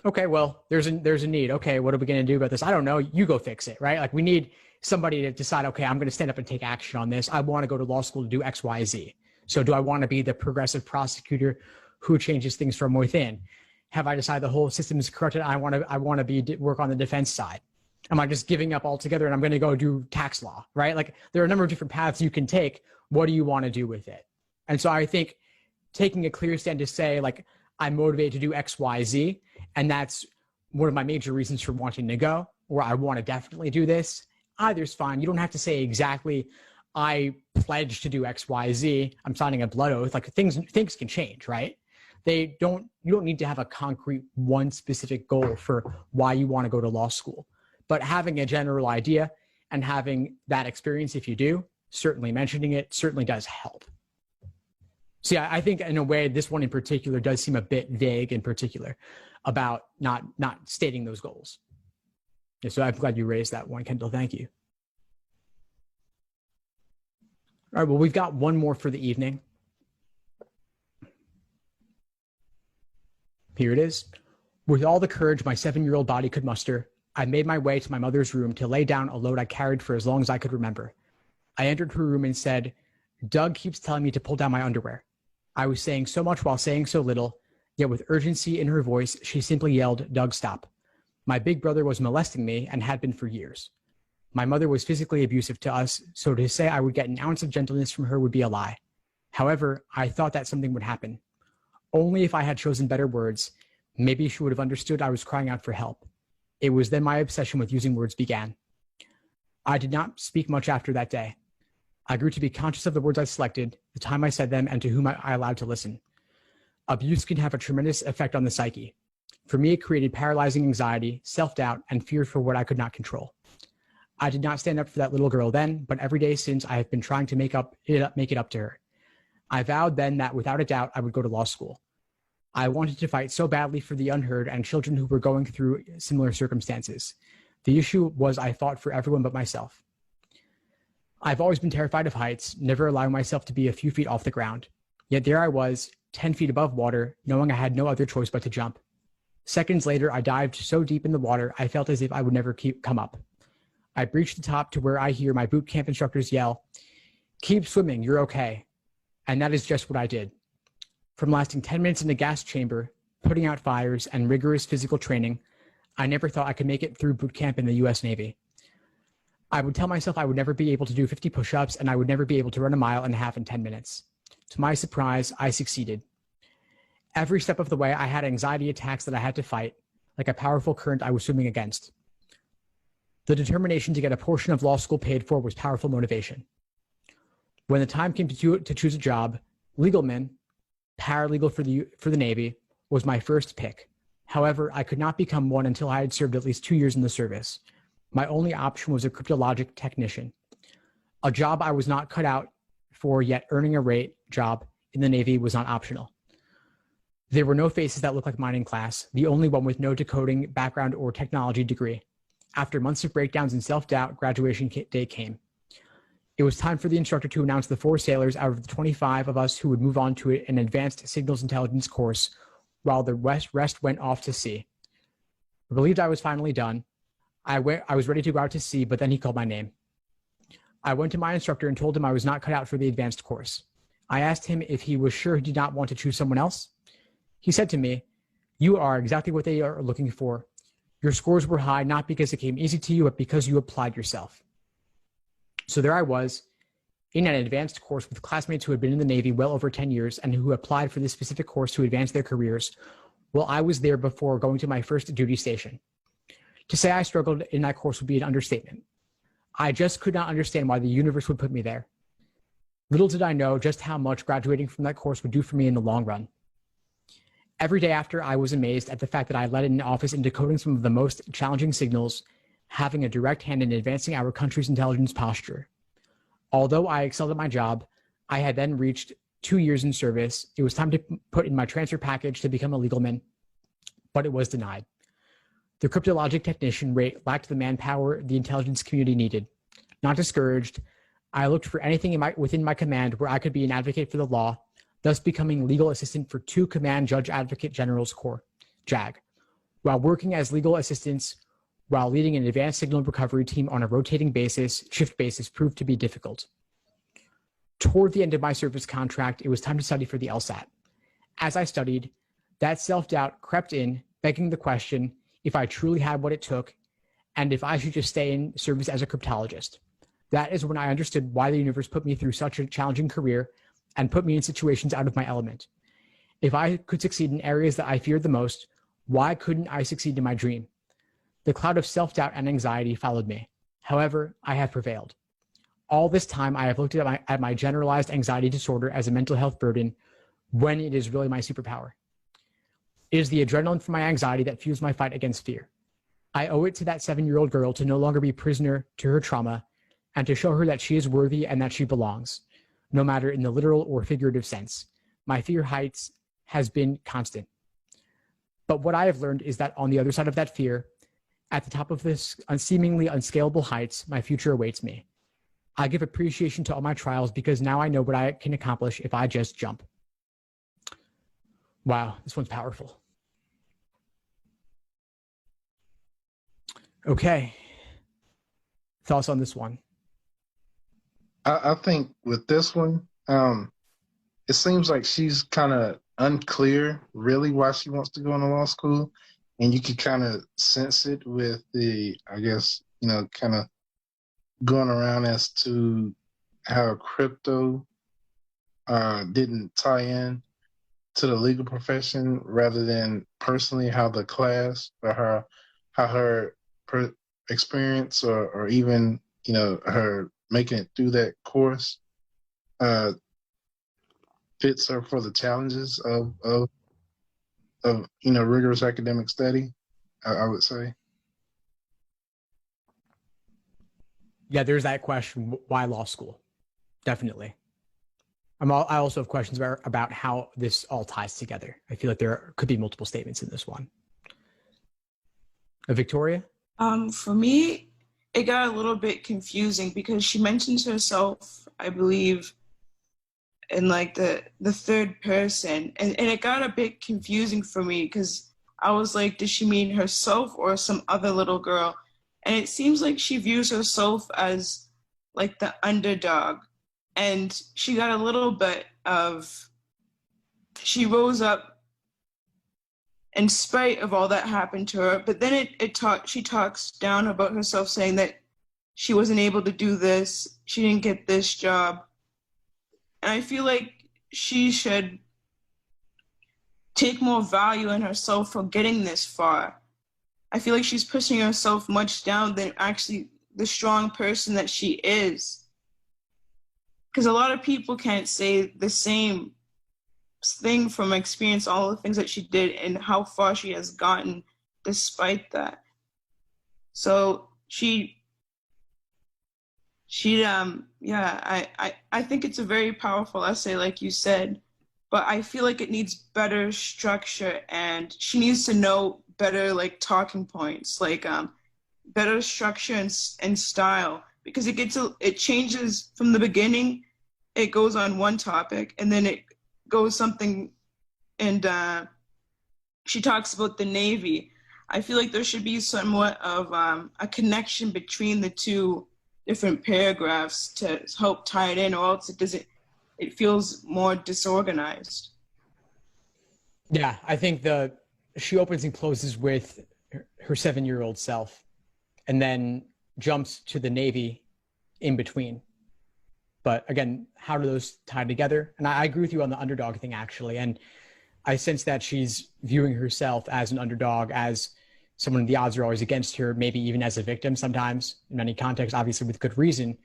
Okay, well, there's a need. Okay, what are we going to do about this? I don't know. You go fix it, right? Like we need somebody to decide, okay, I'm going to stand up and take action on this. I want to go to law school to do X, Y, Z. So do I want to be the progressive prosecutor who changes things from within? Have I decided the whole system is corrupted? I want to work on the defense side. Am I just giving up altogether and I'm going to go do tax law, right? Like there are a number of different paths you can take. What do you want to do with it? And so I think taking a clear stand to say like, I'm motivated to do X, Y, Z, and that's one of my major reasons for wanting to go, or I want to definitely do this. Either's fine. You don't have to say exactly, I pledge to do X, Y, Z. I'm signing a blood oath. Like things can change, right? You don't need to have a concrete one specific goal for why you want to go to law school, but having a general idea and having that experience, if you do, certainly mentioning it certainly does help. So yeah, I think in a way, this one in particular does seem a bit vague in particular about not stating those goals. Yeah, so I'm glad you raised that one, Kendall. Thank you. All right, well, we've got one more for the evening. Here it is. With all the courage my 7-year-old body could muster, I made my way to my mother's room to lay down a load I carried for as long as I could remember. I entered her room and said, "Doug keeps telling me to pull down my underwear." I was saying so much while saying so little, yet with urgency in her voice, she simply yelled, "Doug, stop." My big brother was molesting me and had been for years. My mother was physically abusive to us, so to say I would get an ounce of gentleness from her would be a lie. However, I thought that something would happen. Only if I had chosen better words, maybe she would have understood I was crying out for help. It was then my obsession with using words began. I did not speak much after that day. I grew to be conscious of the words I selected, the time I said them, and to whom I allowed to listen. Abuse can have a tremendous effect on the psyche. For me, it created paralyzing anxiety, self-doubt, and fear for what I could not control. I did not stand up for that little girl then, but every day since I have been trying to make it up to her. I vowed then that without a doubt I would go to law school. I wanted to fight so badly for the unheard and children who were going through similar circumstances. The issue was I fought for everyone but myself. I've always been terrified of heights, never allowing myself to be a few feet off the ground. Yet there I was, 10 feet above water, knowing I had no other choice but to jump. Seconds later, I dived so deep in the water, I felt as if I would never come up. I breached the top to where I hear my boot camp instructors yell, "Keep swimming, you're okay." And that is just what I did. From lasting 10 minutes in the gas chamber, putting out fires, and rigorous physical training, I never thought I could make it through boot camp in the US Navy. I would tell myself I would never be able to do 50 push-ups and I would never be able to run a mile and a half in 10 minutes. To my surprise, I succeeded. Every step of the way, I had anxiety attacks that I had to fight, like a powerful current I was swimming against. The determination to get a portion of law school paid for was powerful motivation. When the time came to choose a job, legalman, paralegal for the Navy, was my first pick. However, I could not become one until I had served at least 2 years in the service. My only option was a cryptologic technician, a job I was not cut out for, yet earning a rate job in the Navy was not optional. There were no faces that looked like mine in class, the only one with no decoding background or technology degree. After months of breakdowns and self-doubt, graduation day came. It was time for the instructor to announce the 4 sailors out of the 25 of us who would move on to an advanced signals intelligence course while the rest went off to sea. Relieved I was finally done, I was ready to go out to sea, but then he called my name. I went to my instructor and told him I was not cut out for the advanced course. I asked him if he was sure he did not want to choose someone else. He said to me, "You are exactly what they are looking for. Your scores were high, not because it came easy to you, but because you applied yourself." So there I was, in an advanced course with classmates who had been in the Navy well over 10 years and who applied for this specific course to advance their careers. Well, I was there before going to my first duty station. To say I struggled in that course would be an understatement. I just could not understand why the universe would put me there. Little did I know just how much graduating from that course would do for me in the long run. Every day after, I was amazed at the fact that I led an office in decoding some of the most challenging signals, having a direct hand in advancing our country's intelligence posture. Although I excelled at my job, I had then reached 2 years in service. It was time to put in my transfer package to become a legalman, but it was denied. The cryptologic technician rate lacked the manpower the intelligence community needed. Not discouraged, I looked for anything within my command where I could be an advocate for the law, thus becoming legal assistant for 2 Command Judge Advocate Generals Corps, JAG, while working as legal assistants while leading an advanced signal recovery team on a rotating shift basis proved to be difficult. Toward the end of my service contract, it was time to study for the LSAT. As I studied, that self-doubt crept in, begging the question if I truly had what it took and if I should just stay in service as a cryptologist. That is when I understood why the universe put me through such a challenging career and put me in situations out of my element. If I could succeed in areas that I feared the most, why couldn't I succeed in my dream? The cloud of self-doubt and anxiety followed me. However, I have prevailed. All this time, I have looked at my generalized anxiety disorder as a mental health burden when it is really my superpower. It is the adrenaline from my anxiety that fuels my fight against fear. I owe it to that 7-year-old girl to no longer be prisoner to her trauma and to show her that she is worthy and that she belongs, no matter in the literal or figurative sense. My fear heights has been constant. But what I have learned is that on the other side of that fear, at the top of this seemingly unscalable heights, my future awaits me. I give appreciation to all my trials because now I know what I can accomplish if I just jump. Wow, this one's powerful. Okay. Thoughts on this one? I think with this one, it seems like she's kind of unclear really why she wants to go into law school. And you can kind of sense it with the, I guess, kind of going around as to how crypto didn't tie in to the legal profession rather than personally how the class or how her experience or even, her making it through that course fits her for the challenges of rigorous academic study, I would say. Yeah, there's that question. Why law school? Definitely. I also have questions about how this all ties together. I feel like there could be multiple statements in this one. Victoria? For me, it got a little bit confusing because she mentions herself, I believe, in like the third person, and it got a bit confusing for me because I was like, does she mean herself or some other little girl? And it seems like she views herself as like the underdog, and she got a little bit of, she rose up in spite of all that happened to her, but then she talks down about herself, saying that she wasn't able to do this, she didn't get this job. And I feel like she should take more value in herself for getting this far. I feel like she's pushing herself much down than actually the strong person that she is. Because a lot of people can't say the same thing from experience, all the things that she did and how far she has gotten despite that. So I think it's a very powerful essay, like you said, but I feel like it needs better structure, and she needs to know better like talking points, like better structure and style, because it changes from the beginning. It goes on one topic and then it goes something, and she talks about the Navy. I feel like there should be somewhat of a connection between the two different paragraphs to help tie it in, or else it feels more disorganized. Yeah, I think she opens and closes with her 7-year-old self and then jumps to the Navy in between. But again, how do those tie together? And I agree with you on the underdog thing, actually. And I sense that she's viewing herself as an underdog, as someone the odds are always against her, maybe even as a victim sometimes in many contexts, obviously with good reason.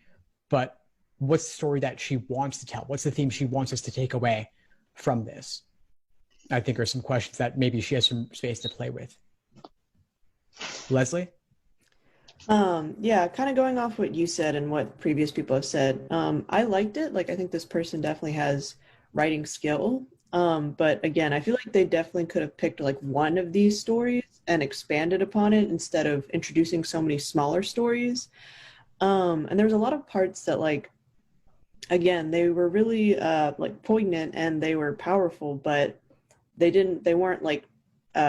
But what's the story that she wants to tell? What's the theme she wants us to take away from this? I think are some questions that maybe she has some space to play with. Leslie? Yeah, kind of going off what you said and what previous people have said. I liked it. Like, I think this person definitely has writing skill. But again, I feel like they definitely could have picked like one of these stories and expanded upon it instead of introducing so many smaller stories. And there was a lot of parts that, like, again, they were really like poignant and they were powerful, but they weren't like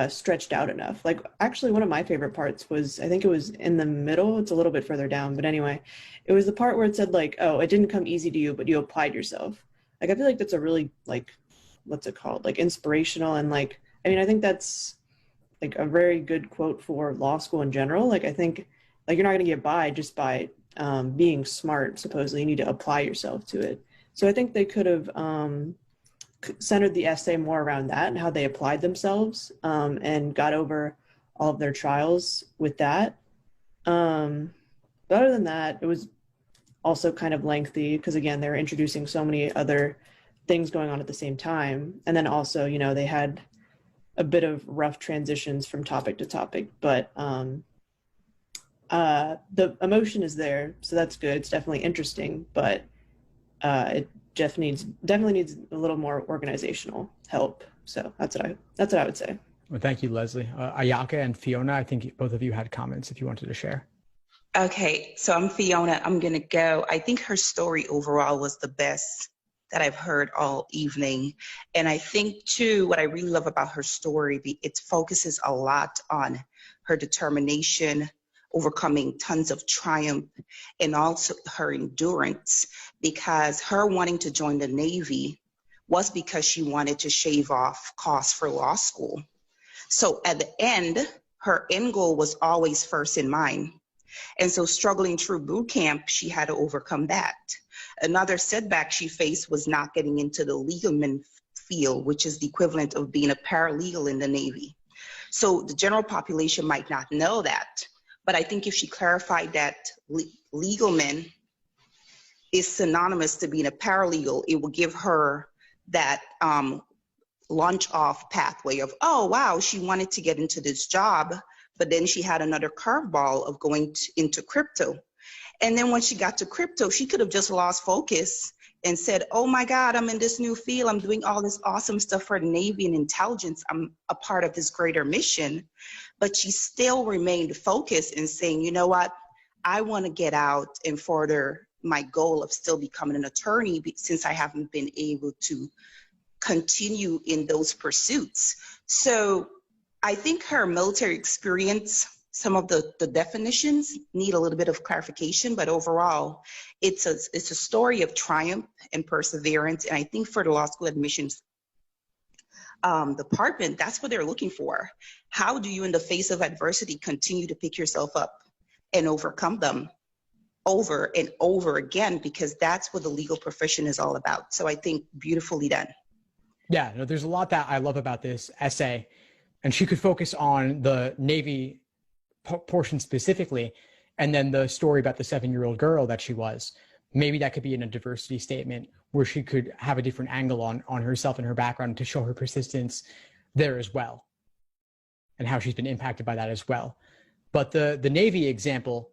stretched out enough. Like, actually, one of my favorite parts was, I think it was in the middle. It's a little bit further down, but anyway, it was the part where it said like, oh, it didn't come easy to you, but you applied yourself. Like, I feel like that's a really, like, what's it called? Like, inspirational. And like, I mean, I think that's like a very good quote for law school in general. Like, I think like you're not going to get by just by being smart. Supposedly you need to apply yourself to it. So I think they could have centered the essay more around that and how they applied themselves and got over all of their trials with that. But other than that, it was also kind of lengthy because, again, they were introducing so many other things going on at the same time. And then also, you know, they had a bit of rough transitions from topic to topic, but the emotion is there. So that's good. It's definitely interesting, but it definitely needs a little more organizational help. So that's what I would say. Well, thank you, Leslie. Ayaka and Fiona, I think both of you had comments if you wanted to share. Okay, so I'm Fiona. I'm going to go. I think her story overall was the best that I've heard all evening. And I think, too, what I really love about her story, it focuses a lot on her determination, overcoming tons of triumph and also her endurance, because her wanting to join the Navy was because she wanted to shave off costs for law school. So at the end, her end goal was always first in mind. And so struggling through boot camp, she had to overcome that. Another setback she faced was not getting into the legalman field, which is the equivalent of being a paralegal in the Navy. So the general population might not know that, but I think if she clarified that legalman is synonymous to being a paralegal, it will give her that launch off pathway of, oh, wow, she wanted to get into this job, but then she had another curveball of going into crypto. And then when she got to crypto, she could have just lost focus and said, oh my God, I'm in this new field. I'm doing all this awesome stuff for the Navy and intelligence. I'm a part of this greater mission. But she still remained focused in saying, you know what, I want to get out and further my goal of still becoming an attorney, since I haven't been able to continue in those pursuits. So I think her military experience, some of the definitions need a little bit of clarification, but overall, it's a story of triumph and perseverance. And I think for the law school admissions department, that's what they're looking for. How do you, in the face of adversity, continue to pick yourself up and overcome them over and over again? Because that's what the legal profession is all about. So I think beautifully done. Yeah, no, there's a lot that I love about this essay, and she could focus on the Navy portion specifically, and then the story about the 7-year-old girl that she was. Maybe that could be in a diversity statement where she could have a different angle on herself and her background to show her persistence there as well, and how she's been impacted by that as well. But the Navy example,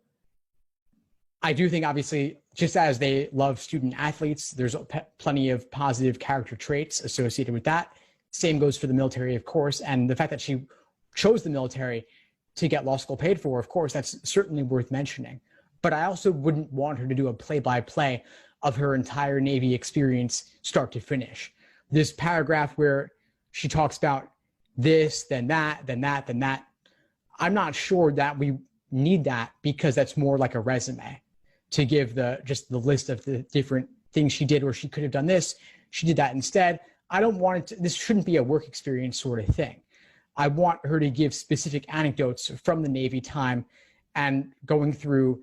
I do think, obviously, just as they love student athletes, there's plenty of positive character traits associated with that. Same goes for the military, of course. And the fact that she chose the military to get law school paid for, of course, that's certainly worth mentioning. But I also wouldn't want her to do a play-by-play of her entire Navy experience, start to finish. This paragraph where she talks about this, then that, then that, then that, I'm not sure that we need that, because that's more like a resume to give just the list of the different things she did, or she could have done this, she did that instead. I don't want it to, this shouldn't be a work experience sort of thing. I want her to give specific anecdotes from the Navy time and going through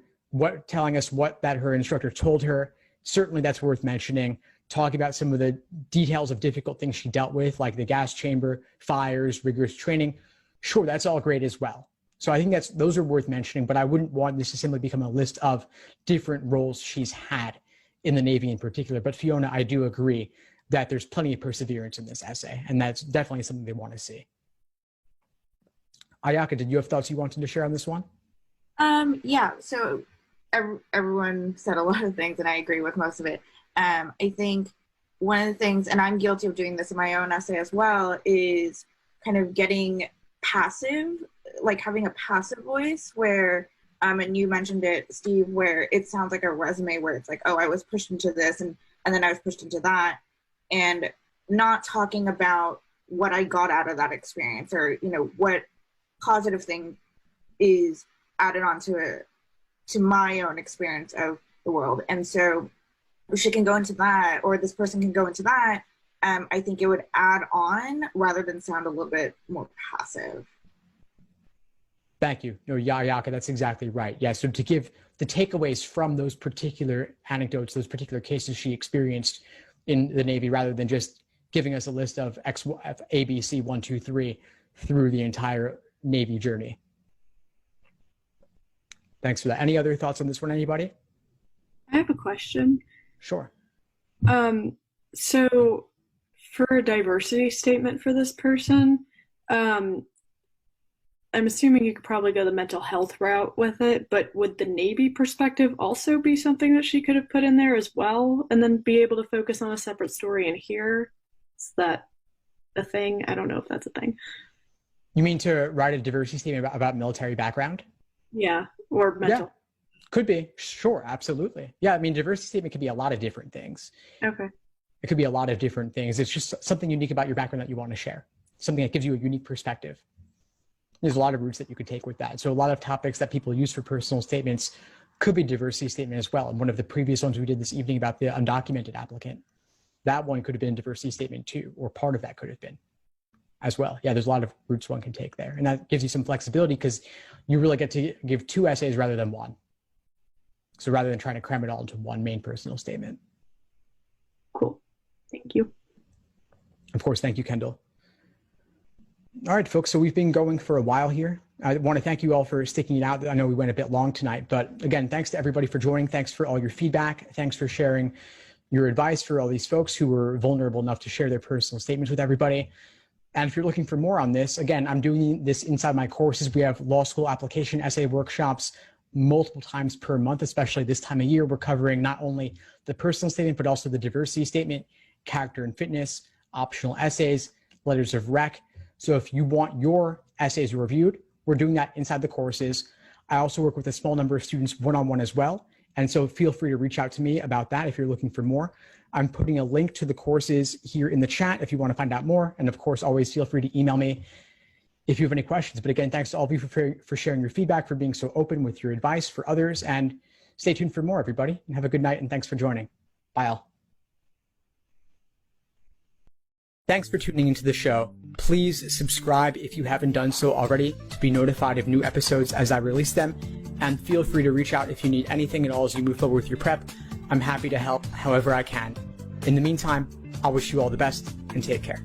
telling us what that her instructor told her. Certainly that's worth mentioning. Talking about some of the details of difficult things she dealt with, like the gas chamber, fires, rigorous training. Sure, that's all great as well. So I think those are worth mentioning, but I wouldn't want this to simply become a list of different roles she's had in the Navy in particular. But Fiona, I do agree that there's plenty of perseverance in this essay, and that's definitely something they want to see. Ayaka, did you have thoughts you wanted to share on this one? Yeah, so everyone said a lot of things, and I agree with most of it. I think one of the things, and I'm guilty of doing this in my own essay as well, is kind of getting passive, like having a passive voice where, and you mentioned it, Steve, where it sounds like a resume where it's like, oh, I was pushed into this, and then I was pushed into that, and not talking about what I got out of that experience, or, you know, what positive thing is added on to my own experience of the world. And so if she can go into that, or this person can go into that, I think it would add on rather than sound a little bit more passive. Thank you. No, Yaka, that's exactly right. Yeah, so to give the takeaways from those particular anecdotes, those particular cases she experienced in the Navy, rather than just giving us a list of A, B, C, 1, 2, 3 through the entire Navy journey. Thanks for that. Any other thoughts on this one, anybody? I have a question. Sure. So for a diversity statement for this person, I'm assuming you could probably go the mental health route with it, but would the Navy perspective also be something that she could have put in there as well, and then be able to focus on a separate story in here? Is that a thing? I don't know if that's a thing. You mean to write a diversity statement about military background? Yeah, or mental. Yeah, could be. Sure, absolutely. Yeah, I mean, diversity statement could be a lot of different things. Okay. It could be a lot of different things. It's just something unique about your background that you want to share, something that gives you a unique perspective. There's a lot of routes that you could take with that. So a lot of topics that people use for personal statements could be diversity statement as well. And one of the previous ones we did this evening about the undocumented applicant, that one could have been a diversity statement too, or part of that could have been as well. Yeah, there's a lot of routes one can take there. And that gives you some flexibility because you really get to give 2 essays rather than 1. So rather than trying to cram it all into one main personal statement. Cool. Thank you. Of course, thank you, Kendall. All right, folks, so we've been going for a while here. I want to thank you all for sticking it out. I know we went a bit long tonight, but again, thanks to everybody for joining. Thanks for all your feedback. Thanks for sharing your advice for all these folks who were vulnerable enough to share their personal statements with everybody. And if you're looking for more on this, again, I'm doing this inside my courses. We have law school application essay workshops multiple times per month, especially this time of year. We're covering not only the personal statement, but also the diversity statement, character and fitness, optional essays, letters of rec. So if you want your essays reviewed, we're doing that inside the courses. I also work with a small number of students one-on-one as well. And so feel free to reach out to me about that if you're looking for more. I'm putting a link to the courses here in the chat if you want to find out more. And of course, always feel free to email me if you have any questions. But again, thanks to all of you for sharing your feedback, for being so open with your advice for others. And stay tuned for more, everybody. And have a good night. And thanks for joining. Bye all. Thanks for tuning into the show. Please subscribe if you haven't done so already to be notified of new episodes as I release them. And feel free to reach out if you need anything at all as you move forward with your prep. I'm happy to help however I can. In the meantime, I'll wish you all the best and take care.